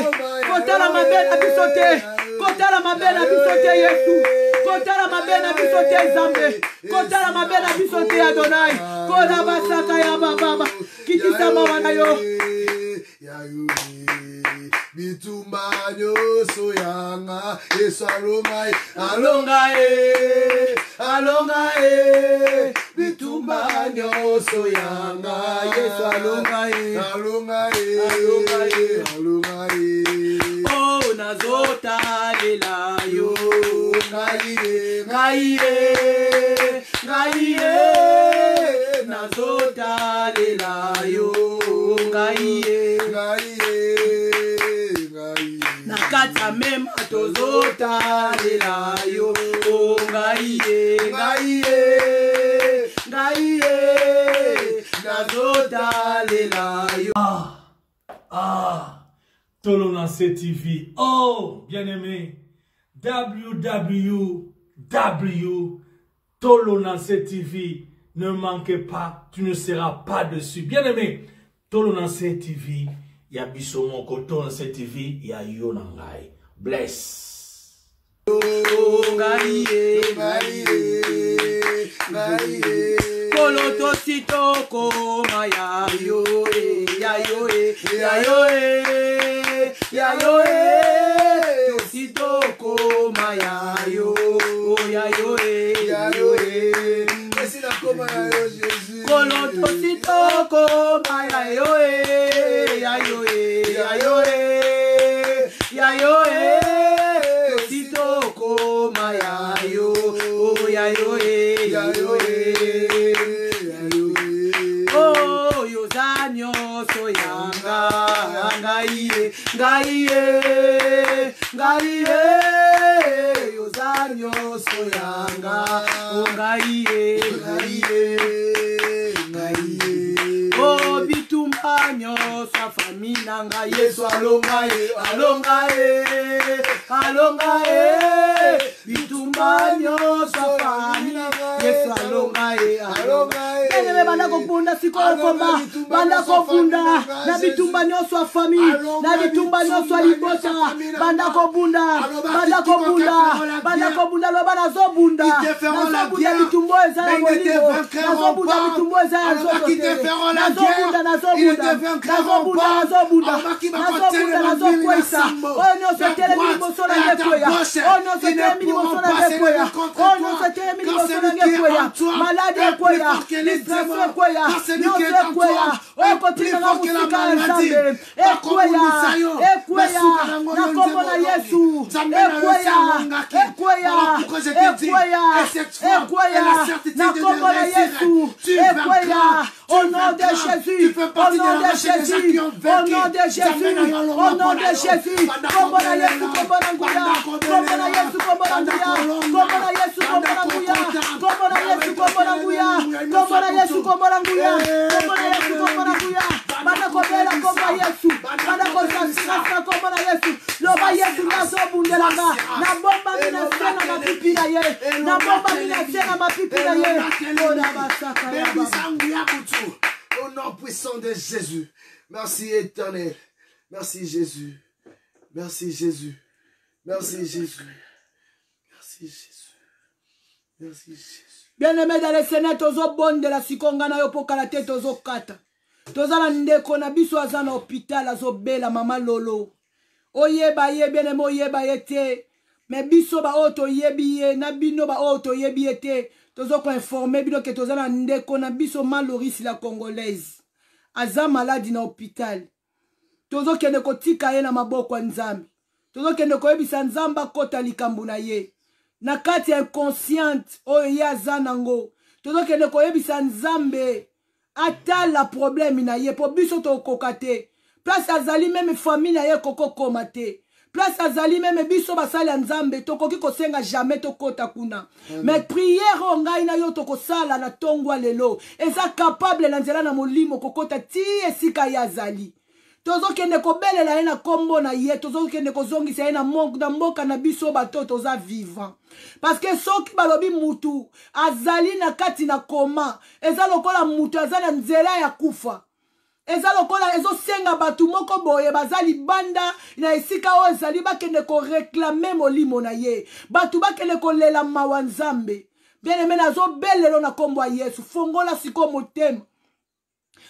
Kotala mabena biso te. Kotala mabena biso te Yesu. Kotala mabena biso te Nzambe. Kotala mabena biso te Adonai. Kola basaka ya baba. Kitisa mama na yo. Bitumba nyoso yanga Yesu alongae alongae bitumba nyoso yanga Yesu alongae oh nazota lela yo ngaiye nazota lela yo ngaiye nakata mema tozota lela yo ngaiye nazota lela yo Tolonance TV. Oh, bien-aimé, www. Tolonance TV. Ne manquez pas, tu ne seras pas dessus. Bien-aimé, Tolonance TV. Ya biso moko Tolonance TV. Ya yo nangai. Bless. Koloto sitoko maya yo tositoko maya yo Koloto sitoko maya yo tositoko maya yo oh yozanyo so yanga ngaiye yozanyo so yanga ngaiye oh bitumbanyo sa famina nga Yesu alongae bitumbanyo sa famina Yesu alongae Bene banda kofunda sikolo komba banda kofunda na bitumba nyoso a famille na bitumba nyoso a libota banda kobunda lo bana zobunda na zobunda bitumbo eza ya molimo na zobunda bitumbo eza ya zobote na zobunda oyo nyonso etelemi liboso na ngekweya malade ekweya stress ekweya nyonso ekweya oyo kotinanga musika ya Nzambe ekweya na kombo na Yesu ekweya na kombo na Yesu ekweya au nom de Jésus kombo na Yesu kombo na nguya bana kobela kombo Yesu bana kozasirasa kombo na Yesu loba Yesu nazobundelanga na bomba mina sena mapipi na ye au nom puissant de Jésus. Merci éternel. Merci Jésus. Merci Jésus. Bien-aimé dans le Seigneur, tozo bonde la sikonga na yo pokala te tozo kata. Tozala ndeko na biso aza na hôpital azobela mama lolo. Oyeba ye bien-aimé oyeba ye te. Mais biso ba oto yebi ye na bino ba oto yebi ye te. Tozo ko informer bino ke tozala ndeko na biso Maloris la congolaise. Aza malade na hôpital. Tozo kende kotika ye na maboko ya Nzambe. Tozo kende koyebisa Nzamba kota likambo na ye. Na kati inconsciente oyo ye aza nango. Tozo kende koyebisa Nzambe atala problème na ye po biso tokoka te. Place azali même famille na ye koko koma te. Place azali même biso basali Nzambe tokoki kosenga jamais tokota kuna. Mais prière ongai na yo tokosala na tongwa lelo. Eza capable na nzela na molimo kokota ti esika ya azali. tozo kende ko belela ye na kombo na ye tozo kende ko zongisa ye na mboka na biso bato toza vivant parce que soki balobi mutu azali na kati na koma eza lokola mutu azali na nzela ya kufa eza lokola ezosenga batu moko boye bazali banda na esika oyo ezali bakende ko réclamer molimo na ye batu bakende ko lela mawa nzambe bien aimé nazo belelo na kombo ya Yesu fongola siko motema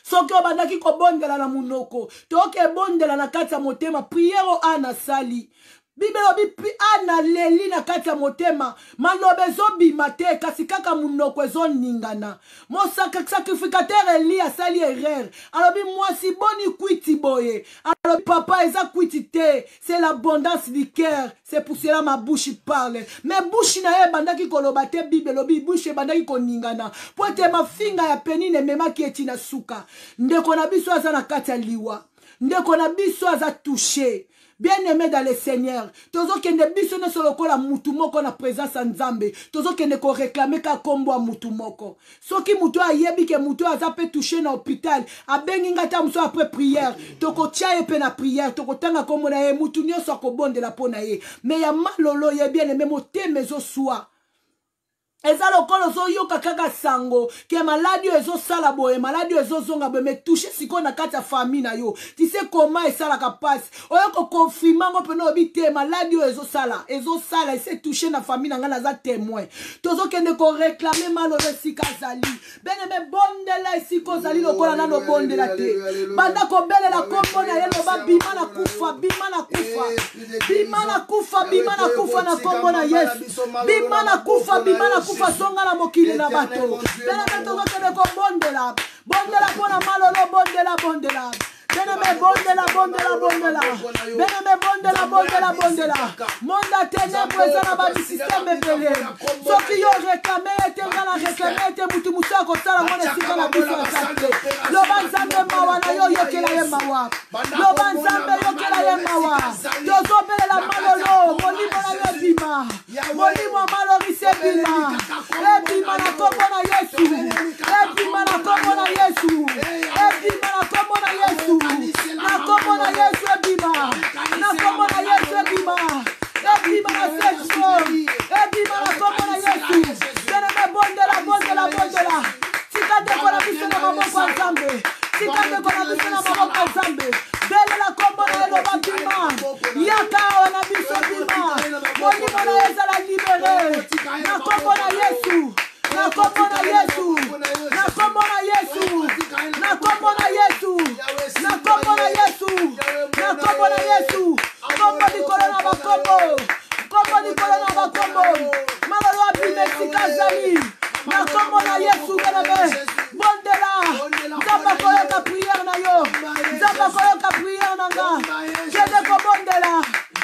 soki obandaki kobondela na munoko toke bondela na kati ya motema prière ana sali Bible obi ana leli na kati ya motema malobe ezobima te kasi kaka munoko ezoningana mo sacrificateur Eli asali erreur alobi mwasi boni kwiti boye alobi papa eza kwiti te c'est l'abondance du cœur c'est pour cela ma bouche parle mais bouche na ye bandaki koloba te Bible obi bouche bandaki koningana po te mafinga ya penine memaki eti na suka ndeko na biso aza na kati ya liwa ndeko na biso aza touché. Bien-aimé dans le Seigneur, tozo kende biso ne solo kola mutu moko na présence nzambe, tozo kende ko réclamer ka kombo a mutu moko. Soki mutu ayebi ke mutu azape touché na hôpital, abengi ngata muso après prière, toko tia pe na prière, toko tanga kombo na ye mutu nyoso ko bonde la pona ye. Mais ya malolo ye bien-aimé moteme zo soa. Eza lokolo zo yoka kaka sango ke maladi ezo sala boye maladi ezo zonga boye me touche siko na kati ya famille na yo tu sais comment esala ka passe oyo ko confirmer ngo peno obite maladi ezo sala ese toucher na famille na ngana za témoin tozo kende ko réclamer malore sika zali bene me bondela siko zali lokola nano bondela te banda ko belela kombo na yelo ba bima na kufa na kombo na Yesu bima na kufa kufa songa na mokili na bato bena beto kende ko bondela pona malolo bondela bena me bondela bena me bondela monda ténèbre eza na ba système ebele soki yo réclamer ete ngana réclamer ete mutu musa ko sala ngone sika na biso asate loba nzambe mawa na yo yokela ye mawa loba nzambe yokela ye mawa tozobelela malolo molimo na yo bima molimo malorise bima na kombo na Yesu ebima na kombo na Yesu ebima na kombo na Yesu na kombo na Yesu ebima na kombo na Yesu ebima na section ebima na kombo na Yesu bene me bondela tikande kona biso na maboko ya Nzambe tikande kona biso na maboko ya Nzambe bele la kombo na Yesu babima yaka wana biso bima molimo na Yesu la libéré na kombo na Yesu na kombo na Yesu na kombo na Yesu na kombo na Yesu na kombo na Yesu na kombo na Yesu kombo di korona bakombo malalo abime sikazali na kombo na Yesu bene bondela nzamba koyoka prière na yo nzamba koyoka prière na nga kende ko bondela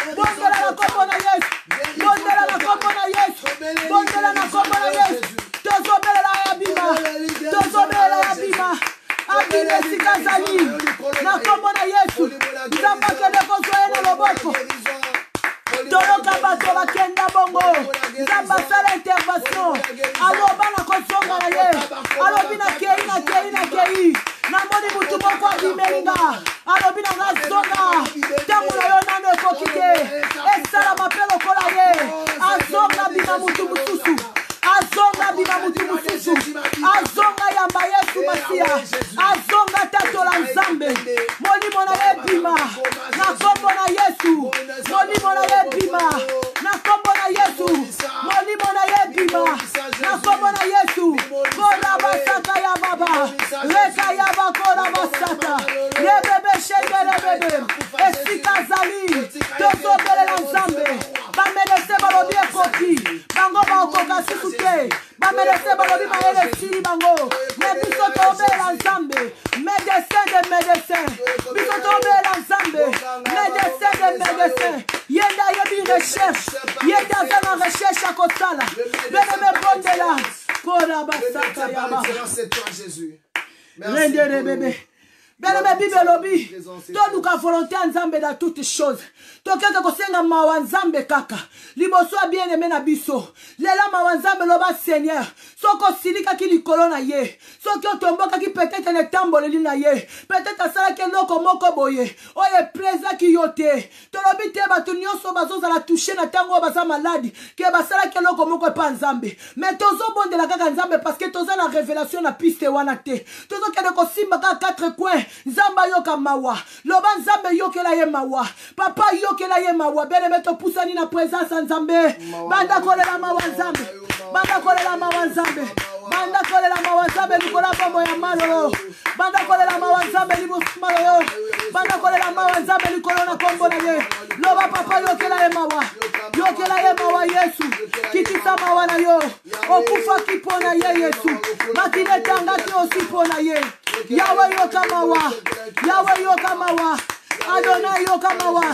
na kombo na Yesu bondela na kombo na Yesu bondela na kombo na Yesu tozobelela ya bima abime sikazali na kombo na Yesu nzamba kende ko soye na loboko toloka bato bakenda bongo nzamba sala intervention aloba na kozonga na ye alobi na kei namoni mutu moko abimelinga alobi na nga zonga ntango na yo nano ekoki te esalama mpe lokola ye azonga bima mutu mosusu azonga yamba Yesu Masia azonga tatola Nzambe molimo na ye bima na kombo na Yesu molimo na ye bima na kombo na Yesu molimo na ye bima na kombo na Yesu kora basaka ya baba reka ya bakora basaka rebebe shengere bebe esika zali tozobelela Nzambe bamelese balobi ekoki bango baokoka susu te bamelese balobi mayele sili bango me biso tobela Nzambe médecin de médecin biso tobela Nzambe médecin de médecin yenda yebi recherche yenda aza na recherche akosala bene me bondela kora basaka yaba c'est toi Jésus. Rendere bébé Bien-aimé Bible lobi. To luka volonté nzambe dans toutes choses. To kaka kosenga mawa nzambe kaka. Liboso bien-aimé na biso. Lela mawa nzambe loba Seigneur. Soko silika ki likolo na ye. Soko tomboka ki peut-être ne tamboleli na ye. Peut-être asala ke loko moko boye. Oye preza ki yote. To lobi te batu nyonso bazoza la toucher na tango baza malade. Ke basala ke loko moko pa nzambe. Mais tozo bonde la kaka nzambe parce que toza la révélation na piste wana te. Tozo kende ko simba ka quatre coins. Nzamba yoka mawa. Loba nzambe yokela ye mawa. Papa yokela ye mawa. Bele meto pusani na présence nzambe. Banda kolela mawa nzambe. Banda kolela mawa nzambe. Banda kolela mawa nzambe likola bombo ya malolo. Banda kolela mawa nzambe limusmalo. Banda kolela mawa nzambe likolo na kombo na ye. Loba papa yokela ye mawa. Yokela ye mawa Yesu. Kitisa mawa na yo. Okufa kipona ye Yesu. Makine tanga ki osi pona ye. Yahweh yokamawa. Yahweh yokamawa. Adonai yokamawa.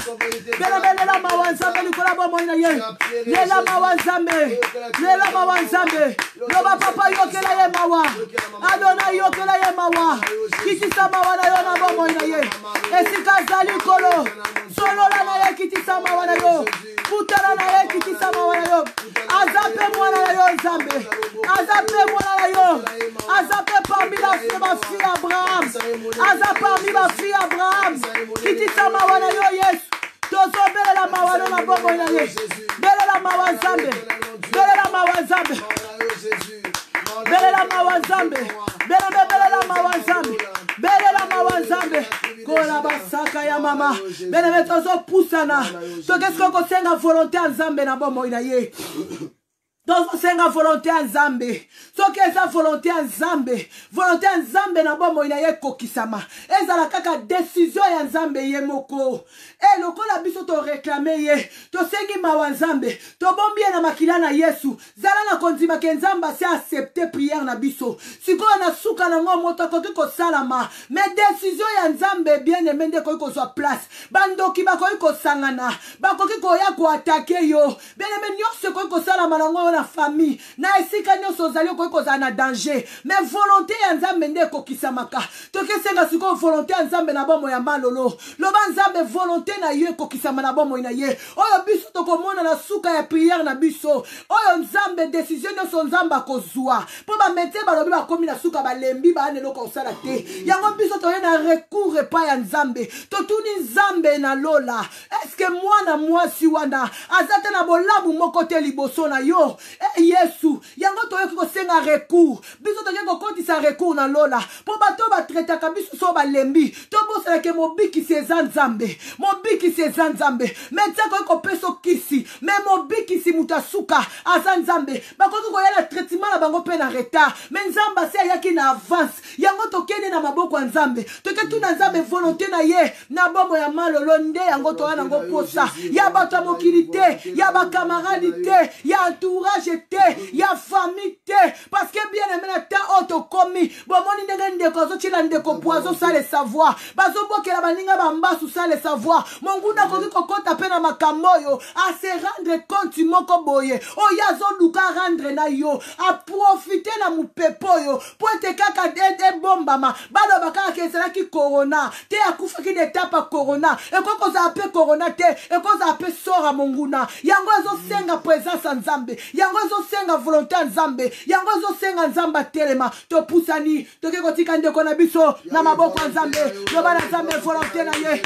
Bele la mawa nzambe likola bombo na ye. Lela mawa nzambe. Lela mawa nzambe. Loba papa yokela ye mawa. Adonai yokela ye mawa. Kitisa mawa na yo na bombo na ye. Esika zali kolo. Solola na ye kitisa mawa na yo. Putara na ye kitisa mawa na yo. Azape mwana na yo nzambe. Azape mwana na yo. Azape parmi la fille Abraham. Azape parmi la fille Abraham. Kitisa mawa na yo Yesu. Tozo bele la mawa na bombo na ye. Bele la mawa nzambe. Bele la mawa nzambe. Bele la mawa nzambe. Bele la mawa nzambe. Bele la mawa nzambe. Kola basaka ya mama. Bele tozo pusana. To qu'est-ce qu'on senga volonté nzambe na bombo na ye. Tozo senga volonté nzambe. So que eza volonté nzambe. Volonté nzambe na bombo na ye kokisama. Eza la kaka décision ya nzambe ye moko. E loko la biso to réclamer ye. To sengi mawa nzambe. To bombi na makila na Yesu. Zala na konzima ke nzamba se accepter prière na biso. Siko na suka na ngo moto koki ko salama. Mais décision ya nzambe bien aimé nde koki ko soit place. Bandoki ba koki ko sangana. Ba koki ko ya ko attaquer yo. Bien aimé nyonso koki ko salama na ngo na famille. Na esika nyonso zali koki ko za na danger. Mais volonté ya nzambe nde kokisamaka. To kesenga siko volonté ya nzambe na bomo ya malolo. Loba nzambe volonté na ye kokisama na bomo na ye. Oyo biso to komona na suka ya prière na biso. Oyo nzambe décision nyonso nzamba kozwa. Po ba mete ba lobi ba komi na suka ba lembi ba ane loko sala te. Yango biso to ye na recours pa ya nzambe. To tuni nzambe na lola. Est-ce que mwana mwasi wana azate na bolabu moko te liboso na yo? Yesu, yango to ye ko senga recours. Biso to ye ko kotisa recours na lola. Po ba to ba traiter ka biso so ba lembi. To bosala ke mobiki se nzambe. Mobiki se nzambe. Metsa ko peso kisi. Mais mobiki si mutasuka azanzambe. Ba ko ya na traitement na bango pe na retard. Mais nzamba se yaki na avance. Yango to kende na maboko ya nzambe. To ke tu na nzambe volonté na ye na bombo ya malolo nde yango to na ngo posa. Ya bato mokilité, ya ba camarade, ya entourage te, ya famille te. Parce que bien aimé na temps auto commis. Bon moni ndenge ndeko zo chila ndeko poison ça le savoir. Bazo bokela baninga bamba sous ça le savoir. Monguna ko kokota pe na makamboyo a se rendre compte moko boye. O yazo luka rendre na yo a profiter na mupepo yo. Poete kaka de bombama. Balo baka kesela ki corona. Te akufa ki de tapa corona. E ko za pe corona te. E ko za pe sora monguna. Yango zo senga présence nzambe. Yango zo senga volonté nzambe. Yango zo senga nzamba telema. To pusani. To ke kotika ndeko na biso na maboko nzambe. Loba na nzambe volonté na ye.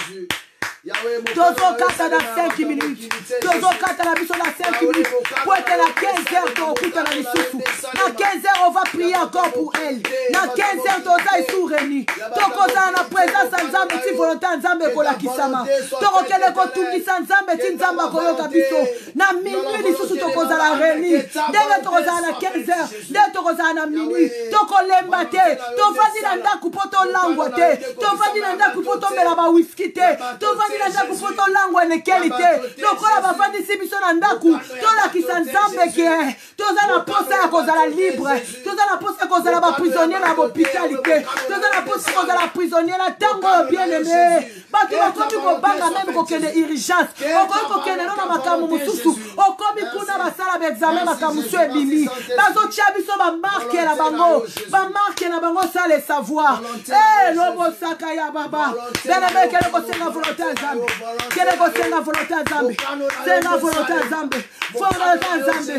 Tozo kata na 5 minutes. Tozo kata na biso na 5 minutes. Pour être na 15 heures, to okuta na lisusu. Na 15 heures, on va prier encore pour elle. Na 15 heures, toza isu reni. Tokoza na présence nzambe ti volonté nzambe kola kisama. Tokokele ko tungisa nzambe ti nzamba koyoka biso. Na minuit lisusu tokoza la reni. Denge tokoza na 15 heures, denge tokoza na minuit. Tokolemba te. Tovandi na ndaku poto langwa te. Tovandi na ndaku poto mela ba whisky te. Tovandi na ndaku poto langwa nekeli te. Lokola bafandi si biso na ndaku. Tola kisa nzambe ke. Toza na posa ya kozala libre. Toza na posa ya kozala ba prisonnier na hôpital te. Toza na posa ya kozala prisonnier na tango bien aimé. bato bakomi kobanga meme kokende urgence okoki kokende no na makambo mosusu okomi kuna basala baexamen makambo mosusu ebimi bazotia biso bamarke na bango ça les savoir lobosaka ya baba benebe kele kosenga volonté ya Nzambe kele kosenga volonté ya Nzambe senga volonté ya Nzambe volonté ya Nzambe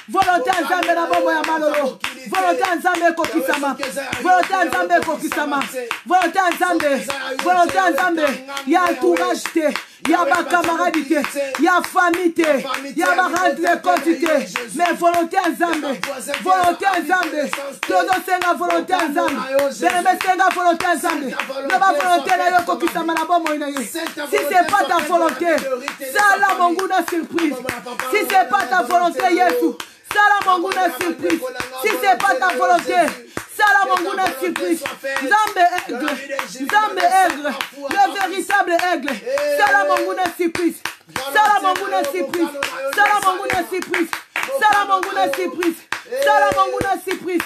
volonté ya Nzambe na bombo ya malolo volonté ya Nzambe ekokisama volonté ya Nzambe ekokisama volonté ya Nzambe volonté ya Nzambe ya entourage te ya bakamaradi te ya famille te ya barendre koti te mais volonté ya Nzambe tozosenga volonté ya Nzambe benebe senga volonté ya Nzambe loba volonté na yo ekokisama na bomoi na ye si c'est pas ta volonté sala monguna surprise si c'est pas ta volonté Yesu sala monguna surprise si c'est pas ta volonté sala monguna surprise Nzambe aigle le véritable aigle sala monguna surprise sala monguna surprise sala monguna surprise sala monguna surprise sala monguna surprise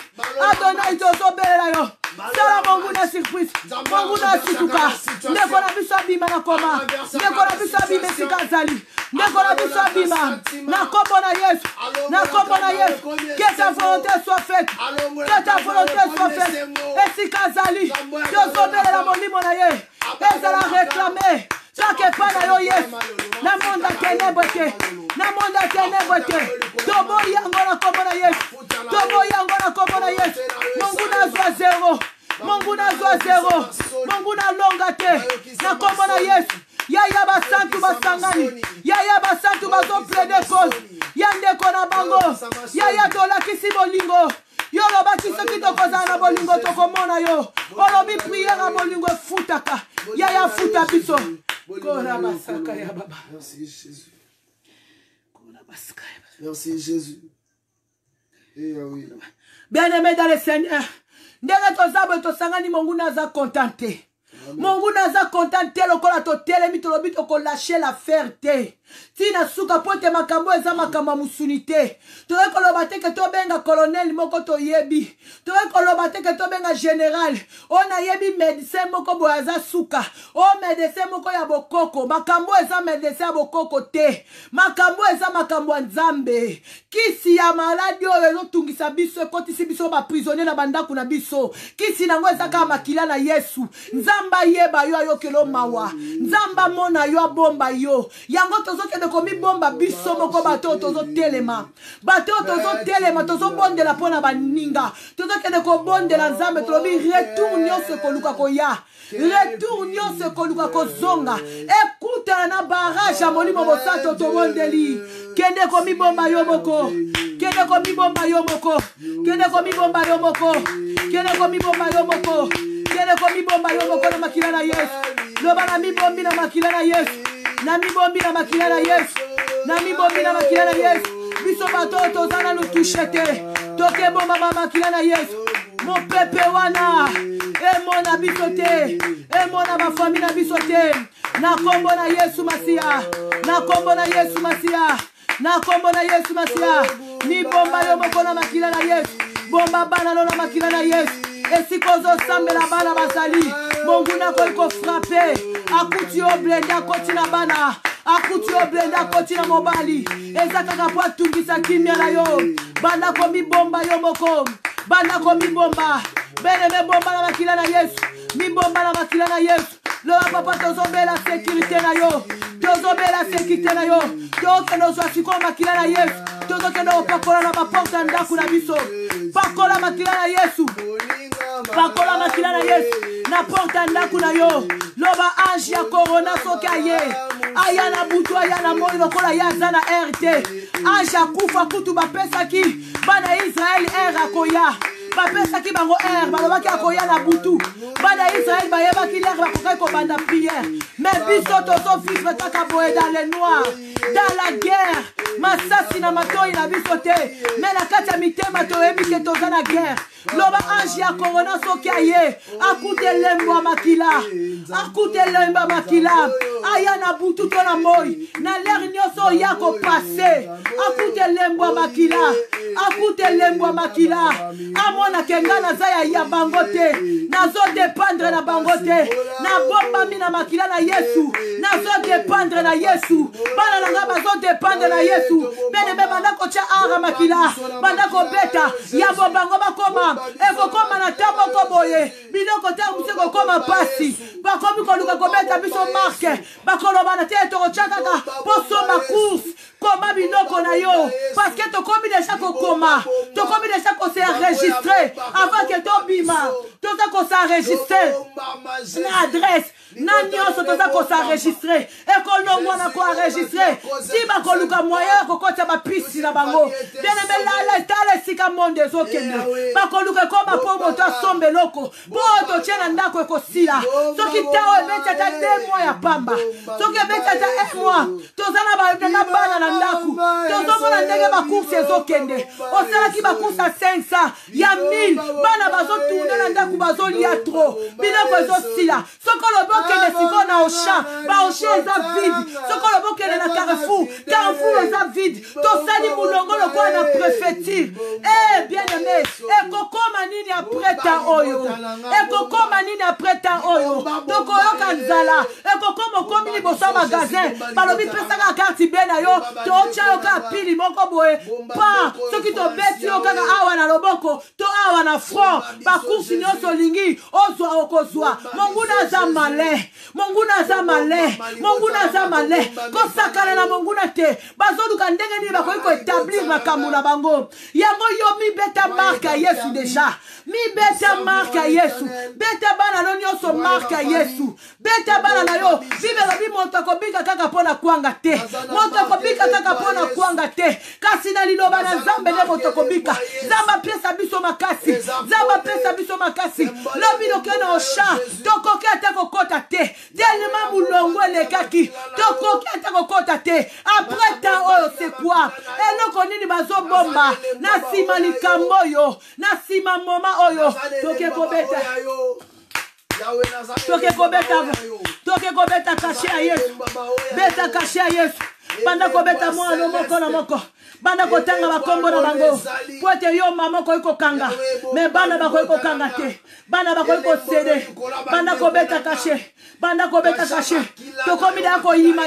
Adonai tozobelela yo sala monguna surprise monguna situka ndeko na biso abima na koma ndeko na biso abima esika azali ndeko na biso abima na kombo na Yesu na kombo na Yesu que ta volonté soit faite que ta volonté soit faite esika azali tozobelela molimo na ye ezala réclamer chaque pas na yo Yesu na monde ya ténèbre te na monde ya ténèbre te tobo yango na kombo na Yesu tobo yango na kombo na Yesu monguna zwa zero monguna zwa zero monguna longa te na kombo na Yesu yaya basantu basangani yaya basantu bazoplede cause ya ndeko na bango yaya tolakisi bolingo yo lobaki soki tokozala na bolingo tokomona yo olobi priere ya bolingo efutaka yaya futa biso kora basaka ya baba. Merci Jésus. Merci Jésus. Oui. Bien-aimé dans le Seigneur, ndenge tozabo tosangani monguna aza contenté. Monguna aza contenté lokola totelemi tolobi tokolâcher l'affaire te. Tina suka pote makambo eza makambo musunité. Toye koloba te ke tobenga colonel moko toyebi. Toye koloba te ke tobenga général. Ona yebi médecin moko boaza suka. O médecin moko ya bokoko. Makambo eza médecin ya bokoko te. Makambo eza makambo ya Nzambe. Kisi ya maladi oyo ezotungisa biso ekotisi biso ba prisonnier na bandako na biso. Kisi nango eza kaka makila na Yesu. Nzamba yeba yo ayokelo mawa. Nzamba mona yo abomba yo. Yango tozokende komi bomba biso moko bato tozo telema. Bato tozo telema tozo bondela pona baninga. Tozokende ko bondela Nzambe tolobi retour nyonso koluka koya. Retour nyonso koluka kozonga. Ekuta na barrage ya molimo bosato tobondeli. Kende komi bomba yo moko. Kende komi bomba yo moko. Kende komi bomba yo moko. Kende komi bomba yo moko. Kende komi bomba yo moko na makila na Yesu. Loba na mi bombi na makila na Yesu. Na mi bombi na makila na Yesu. Na mi bombi na makila na Yesu. Biso bato tozana no touchete. Toke bomba na makila na Yesu. Mon pepe wana. E mona biso te. E mona ma famille na biso te. Na kombo na Yesu Masia. Na kombo na Yesu Masia. Na kombo na Yesu Masia. Ni bomba yo moko na makila na Yesu. Bomba bana no na makila na Yesu. Esikozo sambela bana basali. Monguna ko frappé. Akuti o blenda koti na bana. Akuti o blenda koti na mobali. Ezaka po tungisa kimya na yo. Bana ko mi bomba yo moko. Bana ko mi bomba. Bene me bomba na makila na Yesu. Mi bomba na makila na Yesu. Lo papa tozobela sécurité na yo. Tozobela sécurité na yo. Toke no zwa siko makila na Yesu. Tozoke no pakola na maporta ndaku na biso. Pakola makila na Yesu. Pakola makila na Yesu. Na porta ndaku na yo. Loba ange ya corona soki aye. Aya na butu aya na moi lokola ya zana RT. Ange akufa kutu bapesaki. Bana Israel akoya. Bapesaki bango balobaki akoya na butu. Bana Israel bayebaki bakokai kobanda prière. Mais biso tozo vivre kaka boye dans les noirs. Dans la guerre. Masasi na matoi na biso te. Mais na kati ya mitema toyebi ke toza na guerre. loba ange ya corona soki aye akute lembo ya makila akute lembo ya makila aya na butu to na moi na lere nyonso ya kopase akute lembo ya makila akute lembo ya makila amona kenga naza ya bango te nazo dépendre na bango te na bombami na makila na Yesu nazo dépendre na Yesu bana nanga bazo dépendre na Yesu bene be banda ko tia ara makila banda ko beta ya bombango bakoma ekokoma na tabo ko boye biloko ta museko koma pasi bakomi ko luka ko beta biso marque bakoloba na te to chakaka posoma course koma biloko na yo parce que to komi déjà ko koma to komi déjà ko se enregistrer avant que to bima to ça ko s'enregistrer na adresse na nyonso to ça ko s'enregistrer e ko longo na ko enregistrer si bakoluka moyen ko kota ba pisi na bango bien aimé la tale sika monde ezokende bakoluka koma po moto asombe loko po to tiena ndako ko sila soki tawo ebeta ta 2 mois ya pamba soki ebeta ta 1 mois to zana ba na bana na ndaku to zomona ndenge ba course ezokende osala ki ba course 500 ya 1000 bana bazo tourner na ndaku bazo lia trop biloko ezosila sokolo bokende siko na Auchan ba Auchan eza vide sokolo bokende na Carrefour eza vide to sali mulongolo kwa na préfecture bien aimé ekokoma nini après ta oyo ekokoma nini après ta oyo tokoyoka nzala ekokoma komi liboso magasin balobi pesaka carte bena yo tocha yo ka pili moko boye pa soki to beti yo kaka awa na loboko to awa na front ba course nyonso lingi ozwa okozwa monguna za malin monguna za malin monguna za malin kosakana na monguna te bazoluka ndenge nini bakoki ko établir makambo na bango yango yo mi beta marque Yesu déjà mi beta marque Yesu beta bana no nyonso marque Yesu beta bana na yo bibe bi monto ko bika kaka pona kwanga te monto ko bika kaka pona kwanga te kasi na liloba na Nzambe ne monto ko bika Nzamba pesa biso makasi Nzamba pesa biso makasi lobi lo kena o sha tokoki ata kokota te tellement mulongo elekaki tokoki ata kokota te après ta oyo c'est quoi eloko nini bazo bomba na sima likambo yo na sima moma oyo toke kobeta toke kobeta kashe ya Yesu beta kashe ya Yesu banda kobeta mwana moko na moko banda kotanga bakombo na bango pote yo mama ko ikokanga me banda bako ikokanga te banda bako ikosede banda kobeta kashe to komida ko yima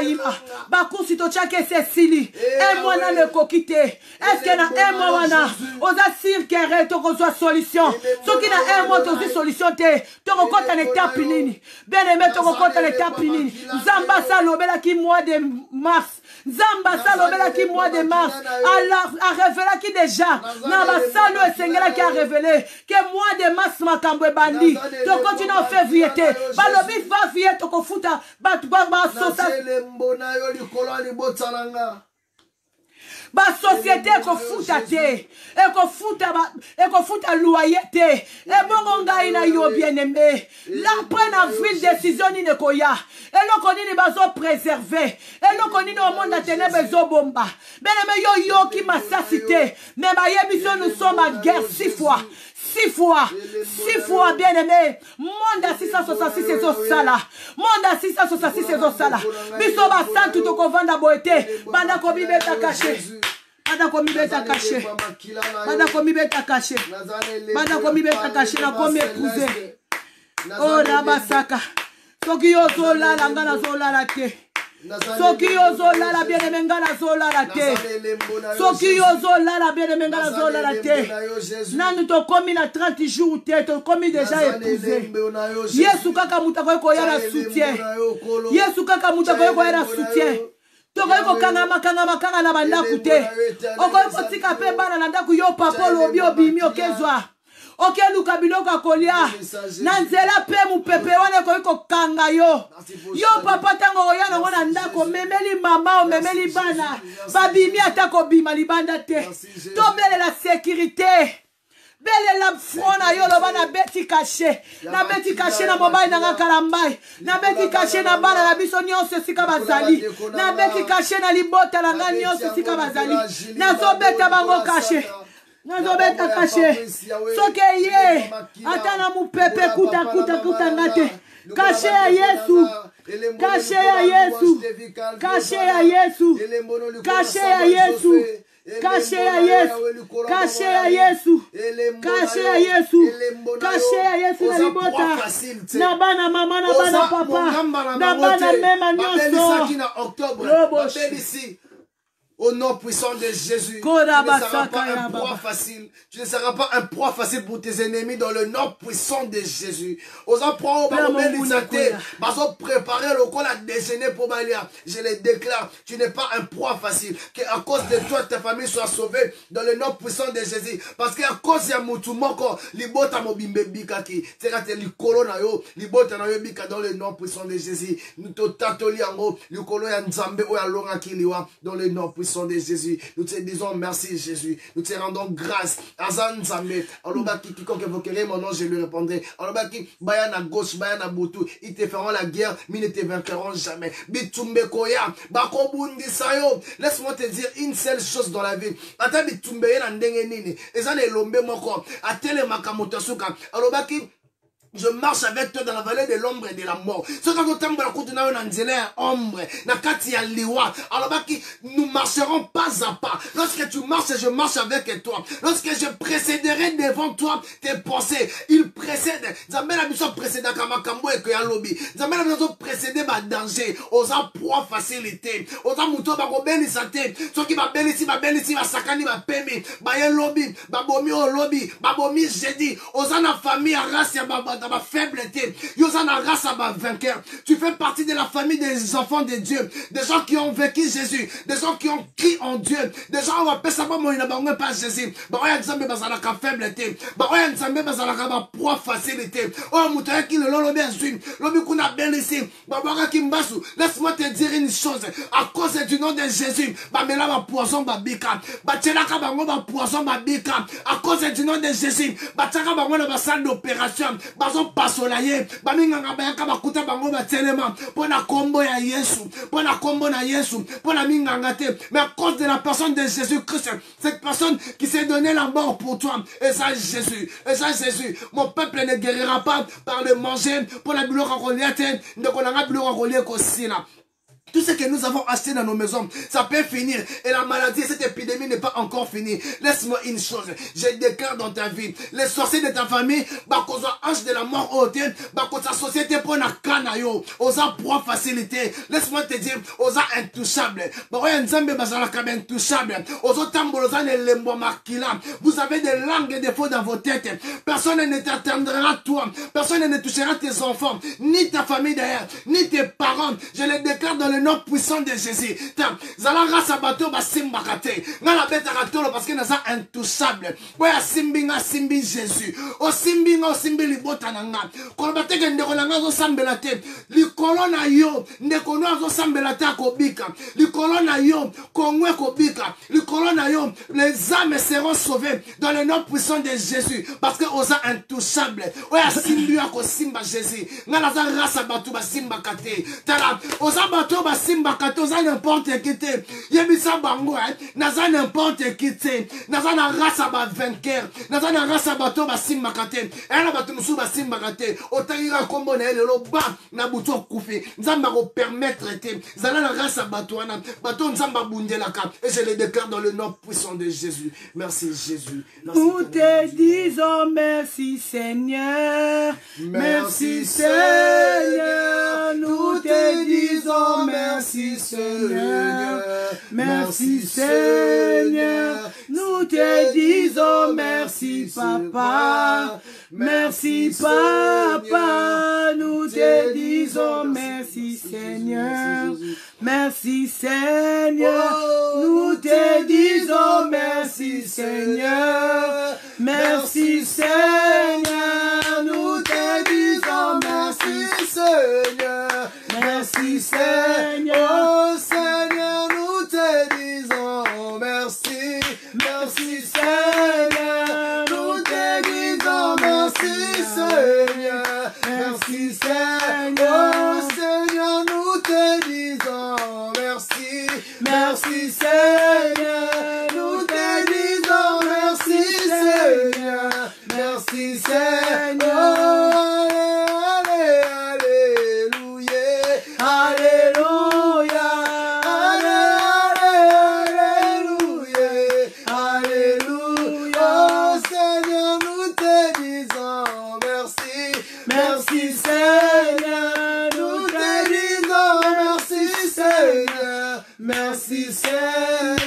bakusi to chake sesili e mwana ne kokite est-ce que na e mwana wana oza sirkere to ko soit solution soki na e mwana to solution te to ko kota ne tapinini bien aimé to ko kota ne tapinini Nzamba sa lobela ki mois de mars Nzamba sa lobela ki mois de mars alors a révélé qui déjà na basalo esengela ki a révélé que mois de mars makambo e bandi to continue en février te balobi va vie to ko futa bat ba sosa ba société ekofuta te ekofuta loyer te ebongo ngai na yo bien aimé la prenne avril décision ni nekoya eloko nini bazo préserver eloko nini au monde atene bezo bomba bien aimé yo ki masasi te mais ba yebiso nous sommes en guerre 6 fois bien aimé monde à 666 ezosala monde à 666 ezosala biso ba santu to kovanda boete banda ko bibeta caché banda ko mibeta caché na komi épouser oh na basaka soki yo zolala ngana zolala te soki yo zolala bien aimé ngana zolala te soki yo zolala bien aimé ngana zolala te nanu to komi na 30 jours te to komi déjà épousé Yesu kaka mutako ko yala soutien Yesu kaka mutako ko yala soutien tokoki kokanga na bandaku te okoki kotika mpe bana na ndaku yo papa olobi obimi okezwa okeluka biloko akolia na nzela mpe mupepe wana ekoki kokanga yo papa ntango oya nango na ndako omemeli mama omemeli bana babimi ata kobima libanda te tobelela sécurité belela front na yo loba na beti caché na mobali nanga kalambai na beti caché na bana na biso nyonso esika bazali na beti caché na libota na nga nyonso esika bazali nazobeta bango caché nazobeta kashe soki ye ata na mupepe kuta ngate kashe ya Yesu kashe ya Yesu kashe ya Yesu kashe ya Yesu kashe ya Yesu kashe ya Yesu kashe ya Yesu kashe ya Yesu na libota na bana mama na bana papa na bana mema nyonso au nom puissant de Jésus, tu ne seras pas un proie facile. Tu ne seras pas un proie facile pour tes ennemis dans le nom puissant de Jésus. Osant prendre préparer le col à déjeuner pour Balia. Je le déclare, tu n'es pas un proie facile. Qu'à cause de toi, ta famille soit sauvée dans le nom puissant de Jésus. Parce qu'à cause de Moutumoko, libota mobimbe bikaki. C'est quand tu corona yo, libota na yo bika dans le nom puissant de Jésus. Nous te tatoli ango, le colo ya nzambe o ya longa kiliwa dans le nom puissant de Jésus. Nous te disons merci Jésus. Nous te rendons grâce. Azan Zambé. Alobaki quiconque évoquerait mon nom, je lui répondrai. Alobaki Bayan à gauche, Bayan à Boutou. Ils te feront la guerre, mais ils ne te vaincront jamais. Bitumbe Koya. Bakobundi Sayo. Laisse-moi te dire une seule chose dans la vie. Ata bitumbe na ndenge nini. Ezane lombe moko. Atele makamotosuka. Alobaki je marche avec toi dans la vallée de l'ombre et de la mort. Ce quand on la côte na ombre, na kati ya liwa. Alors nous marcherons pas à pas. Lorsque tu marches, je marche avec toi. Lorsque je précéderai devant toi tes pensées, il précède. Zambe la mission précède kama kambo et que ya lobby. Zambe la mission précéder ba danger, osa proie facilité. Osa muto ba ko benisate. Ce qui va benisi ba sakani ba pemi, ba yen lobby, ba bomi au lobby, ba bomi jeudi. Osa na famille à race ya ba dans ma faibleté, vainqueur. Tu fais partie de la famille des enfants de Dieu, des gens qui ont vécu Jésus, des gens qui ont crié en Dieu, des gens qui ont appelé ça pas Jésus. Baroya Nzambe bazalaka faibleté, Baroya Nzambe bazalaka ba proie facilité. Oh mutaya ki le lobi azui, lobi kuna belisi, babara kimbasu. Laisse-moi te dire une chose, à cause du nom de Jésus, bamela ba poison babika, bachelaka bango ba poison babika, à cause du nom de Jésus, bachaka bango na ba salle d'opération. Pasolaye, baminganga bayaka bakuta bango batelema, pona kombo ya Yesu, pona kombo na Yesu, pona minganga te, mais à cause de la personne de Jésus-Christ, cette personne qui s'est donné la mort pour toi, et ça Jésus, mon peuple ne guérira pas par le manger, pour la boulot roliate, ne konanga boulot rolier kosina. Tout ce que nous avons acheté dans nos maisons, ça peut finir. Et la maladie, cette épidémie n'est pas encore finie. Laisse-moi une chose. Je déclare dans ta vie. Les sorciers de ta famille, cause ange de la mort haute, cause la société pour la canayo, osa proie facilité. Laisse-moi te dire, osa intouchable. Intouchable. Osa tambolosa ne lembo makila. Vous avez des langues et des faux dans vos têtes. Personne ne t'atteindra toi. Personne ne touchera tes enfants, ni ta famille d'ailleurs, ni tes parents. Je les déclare dans le nom puissant de Jésus. Zala rasa bato ba simba kate. Ngala beta katolo parce que naza intouchable. Oya simbi nga simbi Jésus. O simbi libota na nga. Kono bateke ndeko na nga zo sambela te. Likolo na yo ndeko no zo sambela te akobika. Likolo na yo kongwe kobika. Likolo na yo les âmes seront sauvées dans le nom puissant de Jésus parce que oza intouchable. Oya simbi ako simba Jésus. Ngala za rasa bato ba simba kate. Tala oza bato simba katoza n'importe qui te yebisa bango naza n'importe qui te naza na race ba vainqueur naza na race bato ba simba kate ela bato musu ba simba kate otangira kombo na lelo ba na buto kufi nzamba ko permettre te zala na race bato wana bato nzamba bundelaka et je le déclare dans le nom puissant de Jésus. Merci Jésus. Nous te disons merci Seigneur, merci Seigneur, nous te disons merci Seigneur, merci Seigneur, nous te disons merci Papa, merci Papa, nous te disons merci Seigneur, merci Seigneur, nous te disons merci Seigneur, merci Seigneur, nous te disons merci Seigneur, merci Seigneur, oh Seigneur, nous te disons merci, merci Seigneur, nous te disons merci Seigneur, merci Seigneur, oh Seigneur, nous te disons merci, merci Seigneur, nous te disons merci Merci Seigneur, nous te disons merci Seigneur, merci Seigneur.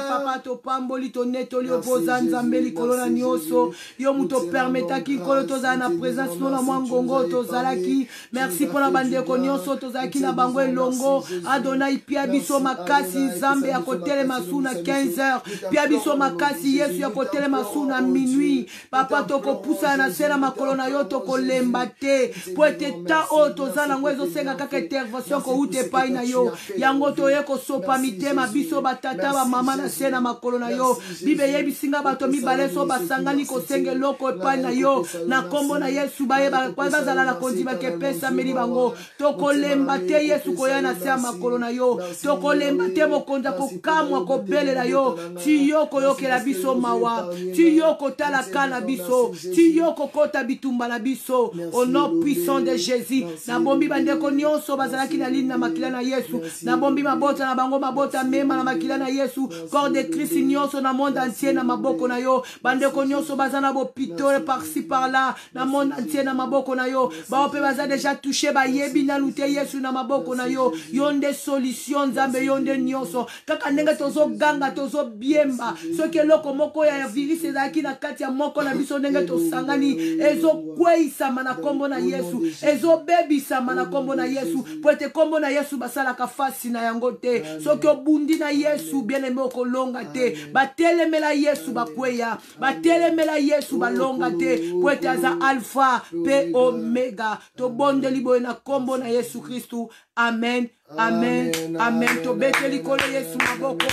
Papa to pamboli to netoli opoza nzambe likolo na nyoso yo muto permetaki kolo tozala na présence no na mwangongo tozalaki. Merci pour la bandeko nyonso tozalaki na bango elongo. Adonai pia biso makasi nzambe ya kotelema su na 15h, pia biso makasi Yesu ya kotelema su na minuit. Papa toko pusa na sena makolo na yo toko lemba te po ete ta o tozala ngwezo senga kaka intervention ko ute pai na yo yango toye ko sopa mitema biso batata ba mama na sena makolo na yo bibe yebi singa bato mibale so basangani ko senge loko pai na yo na kombo na Yesu baye bazala na kondiba ke pesa meli bango toko lemba te Yesu ko ya na sena makolo na yo toko lemba te mokonda ko kamwa ko bele na yo ti yo ko yokela biso mawa ti yo ko tala kana biso ti yo ko kota bitumba na biso au nom puissant de Jésus. Na bombi bandeko nyonso bazalaki na lini na makila na Yesu. Na bombi mabota na bango mabota mema na makila na Yesu. Corps de Christ nyonso na monde entier na maboko na yo. Bandeko nyonso bazana bo pitole par-ci par-là na monde entier na maboko na yo. Ba ope baza déjà touché ba yebi na lute Yesu na maboko na yo. Yonde solution nzambe yonde nyonso. Kaka ndenge tozo ganga tozo biemba. Soki loko moko ya virus ezaki na kati ya moko na biso ndenge tosangani ezo kweisama na kombo na Yesu ezo bebisama na kombo na Yesu po ete kombo na Yesu basala kafasi na yango te soki obundi na Yesu bien aimé okolonga te batelemela Yesu bakweya batelemela Yesu balonga te po ete aza alpha pe omega tobondeli boye na kombo na Yesu Kristu amen amen amen tobeteli kolo Yesu maboko.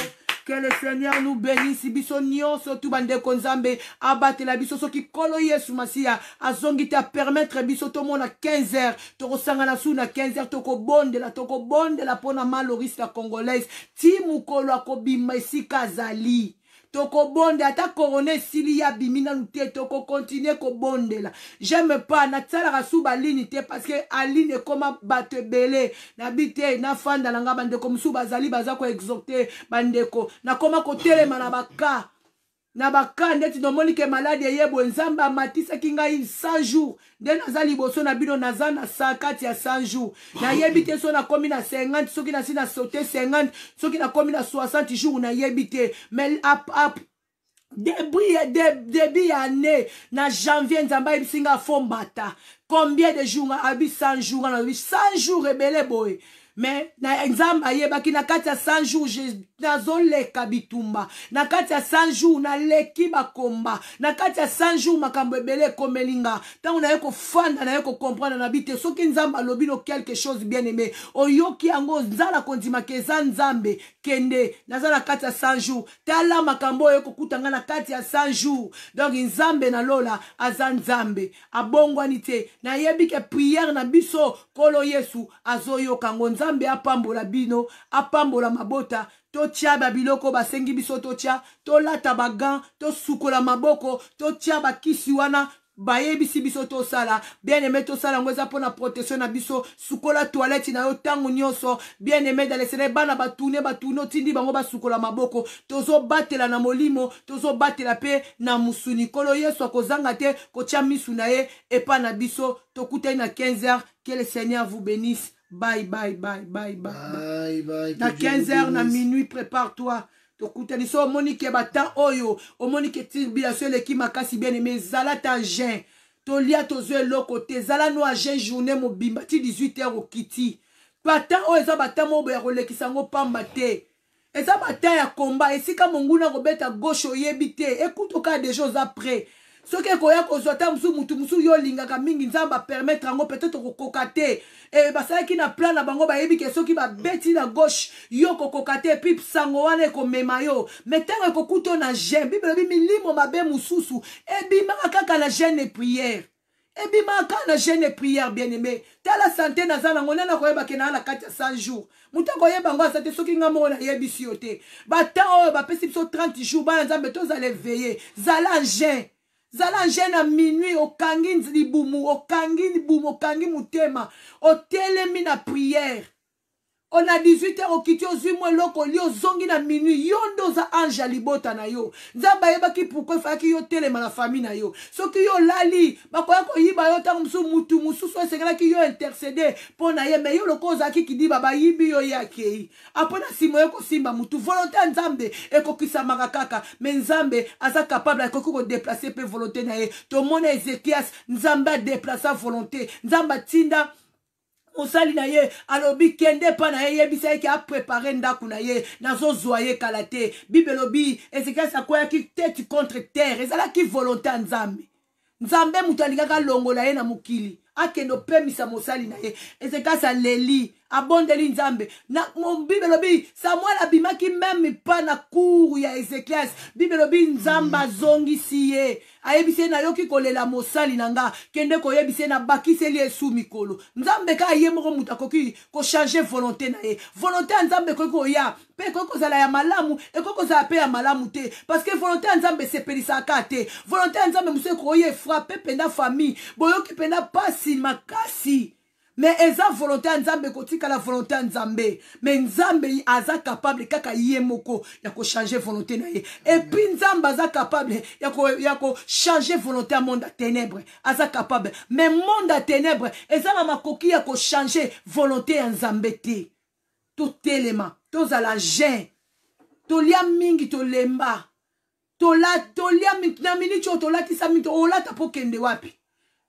Que le Seigneur nous bénisse. Biso nyonso tu bande konzambe abate la biso soki kolo Yesu Masia azongi te permettre biso to mona 15h to kosanga na su na 15h to ko bonde la pona maloriste la congolaise ti mukolo akobima esika azali toko bonde ata korone sili ya bimina nute toko continuer ko bonde la j'aime pas na tsala rasu balini te parce que aline koma bato belé na bité na fanda langa bandeko musu bazali baza ko exhorter bandeko na koma ko telema na baka ndeti nomoni ke malade yebo nzamba matisa kinga 100 jours nde nazali boso na bino nazana 100 ya 100 jours na yebite so na komi na 50 soki na sina sauter 50 soki na komi na 60 jours na yebite mais début année na janvier nzamba ibisinga fombata combien de jours abi 100 jours na 100 jours rebele boy. Mais na exam ayebaki na kati ya 100 jours nazoleka bitumba na kati ya 100 jours na leki bakomba na kati ya 100 jours makambo ebele komelinga tango na yeko fanda na yeko comprendre na bite soki nzamba lobino quelque chose bien aimé oyoki yango nzala kondima keza nzambe kende nazala kati ya 100 jours tala makambo yeko kutanga na kati ya 100 jours donc nzambe na lola aza nzambe abongwani te na yebike prière na biso kolo Yesu azoyoka ngo nzambe apambola bino apambola mabota totia babiloko basengi biso totia tolata bagan tosukola maboko totia bakisi wana bayebisi biso tosala bien aimé tosala ngweza pona protection na biso sukola toilette na yo tango nyonso bien aimé dans les sene bana batune tindi bango basukola maboko tozo batela na molimo tozo batela pe na musuni kolo Yesu akozanga te kotia misu na ye epa na biso tokutai na 15h. Que le Seigneur vous bénisse. Bye, bye, bye, bye, bye. Bye, bye. Na 15h, na minuit, prépare-toi. Tokutani so monike bata oyo. O monike tribulation le ki makasi bien aimé. Zala ta gen. Tolia tozo eloko te. Zala no a gen journée mo bimba. Ti 18h au kiti. Bata oyo eza bata mo boya rolekisango pamba te. Eza bata ya komba. Esika monguna robeta gauche oyebite. Écoute au cas des choses après. Ce qui est koya kozota musu yo lingaka mingi nzamba permettre ngo peut-être kokokate et basala ki na plan na bango ba yebi ke soki ba beti na gauche yo kokokate puis sango wana ko mema yo metango kokuto na jeûne bible bi milimo mabe mususu e bima kaka na jeûne et prière e bima kaka na jeûne et prière bien aimé tala santé na zana ngona na koyeba ke na la 400 jours muta koyeba ngo santé soki ngamo na yebisi yo te bata o ba pesi biso 30 jours ba nzambe to zale veiller zala jeûne. Zala jeune à minuit, au kangi libumu, au kangi mutema, au telemi na prière. On a 18h au kiti ozimo loko li ozongi na minuit yondo za anja libota na yo. Nzamba yeba ki pourquoi fa ki yo telema na famille na yo. Soki yo lali bakoya ko yiba yo tangu musu mutu musu so sekala ki yo intercéder pona ye me yo loko za ki di baba yibi yo yake. Apona simo yo ko simba mutu volonté nzambe eko kisama kaka mais nzambe aza capable ko ko déplacer pe volonté na ye. To mona Ezekias nzambe a déplacer volonté. Nzamba tinda Osali na ye, alobi kende pa na ye, yebisa ki a préparé ndaku na ye, nazo zoye kalate. Bible lobi, Ezekiel sakoya ki tête contre terre, ezala ki volonté nzambe. Nzambe mutalinga ka longola ye na mukili. Akendo pemisa mosali na ye. Ezekiel sa leli, abondeli nzambe. Na mon Bible lobi, Samuel abimaki même pa na cour ya Ezekiel. Bible lobi nzamba zongi siye. Ayebise na yoki kolela mosali nanga kende ko yebise na bakiseli esu mikolo nzambe ka yemoko mutakoki ko changer volonté na ye volonté nzambe ko ya pe ko zala ya malamu e ko za pe ya malamu te parce que volonté nzambe se pelisa kate volonté nzambe muse ko ye frapper penda famille boyoki penda pasi makasi. Mais eza volonté nzambe kotika la volonté nzambe. Mais nzambe aza capable kaka yemoko ya ko changer volonté na ye. Et puis nzambe aza capable ya ko changer volonté à monde à ténèbres. Aza capable. Mais monde à ténèbres eza na makoki ya ko changer volonté nzambe te. Tout élément, tous à la gêne. To lia mingi to lemba. To lia mingi na minute to la ti sa minute o la ta pokende wapi.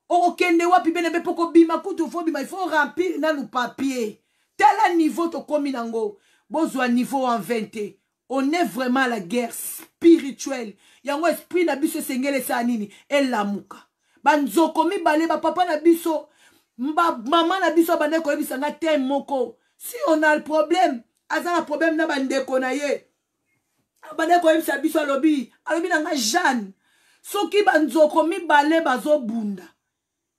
Okende wapi bene poko bima kutu fo bima il faut remplir na lu papier tel niveau to komi nango bozwa niveau en 20 on est vraiment à la guerre spirituelle yango esprit na biso sengele sa nini elamuka banzoko mibale ba papa na biso maman na biso bande ko ebisanga te moko si on a le problème azana problème na bandeko na ye bande ko ebisa biso alobi na Jeanne soki banzoko mibale bazobunda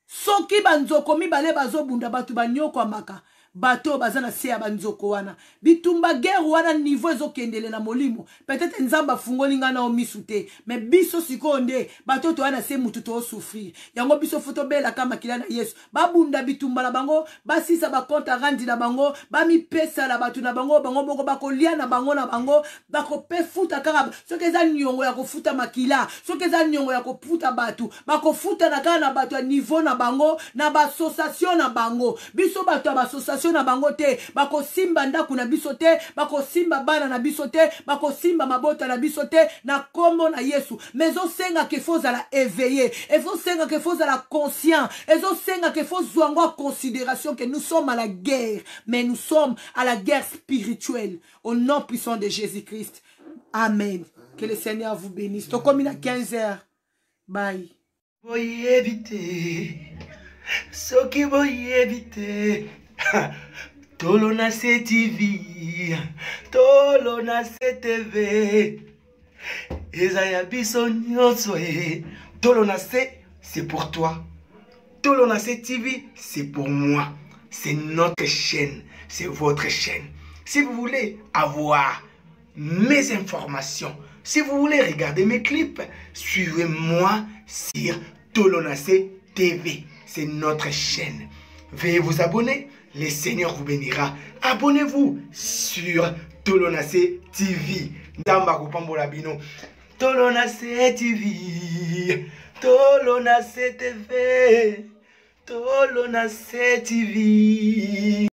soki banzoko mibale bazobunda batu banyoko amaka bato bazana se ya banzoko wana bitumba guerre wana niveau ezokendele na molimo peut-être nzamba fungoli ngana o misute mais biso sikonde bato to wana se mutu to souffrir yango biso foto bela kama kila na Yesu babunda bitumba na bango basisa ba compte randi na bango ba mi pesa la batu na bango boko bakolia na bango bako pe futa kaka soki eza nyongo ya kofuta makila soki eza nyongo ya koputa batu bako futa na kana batu niveau na bango na ba association na bango biso batu ba association na bango te bako simba ndaku na biso te bako simba bana na biso te bako simba mabota na biso te na kombo na Yesu mais zo senga ke faut la éveiller et faut senga ke faut la conscient et zo senga ke faut zwango en considération que nous sommes à la guerre mais nous sommes à la guerre spirituelle au nom puissant de Jésus-Christ. Amen. Que le Seigneur vous bénisse. To comme il a 15h. Bye. Voy éviter ce qui voy éviter. Tolona TV, Tolona TV, Ezaya biso nyonso Tolona c'est pour toi. Tolona TV, c'est pour moi. C'est notre chaîne, c'est votre chaîne. Si vous voulez avoir mes informations, si vous voulez regarder mes clips, suivez-moi sur Tolona TV. C'est notre chaîne. Veuillez vous abonner. Le Seigneur vous bénira. Abonnez-vous sur Tolona TV. Ndamba kupambola bino. Tolona TV. Tolona TV. Tolona TV.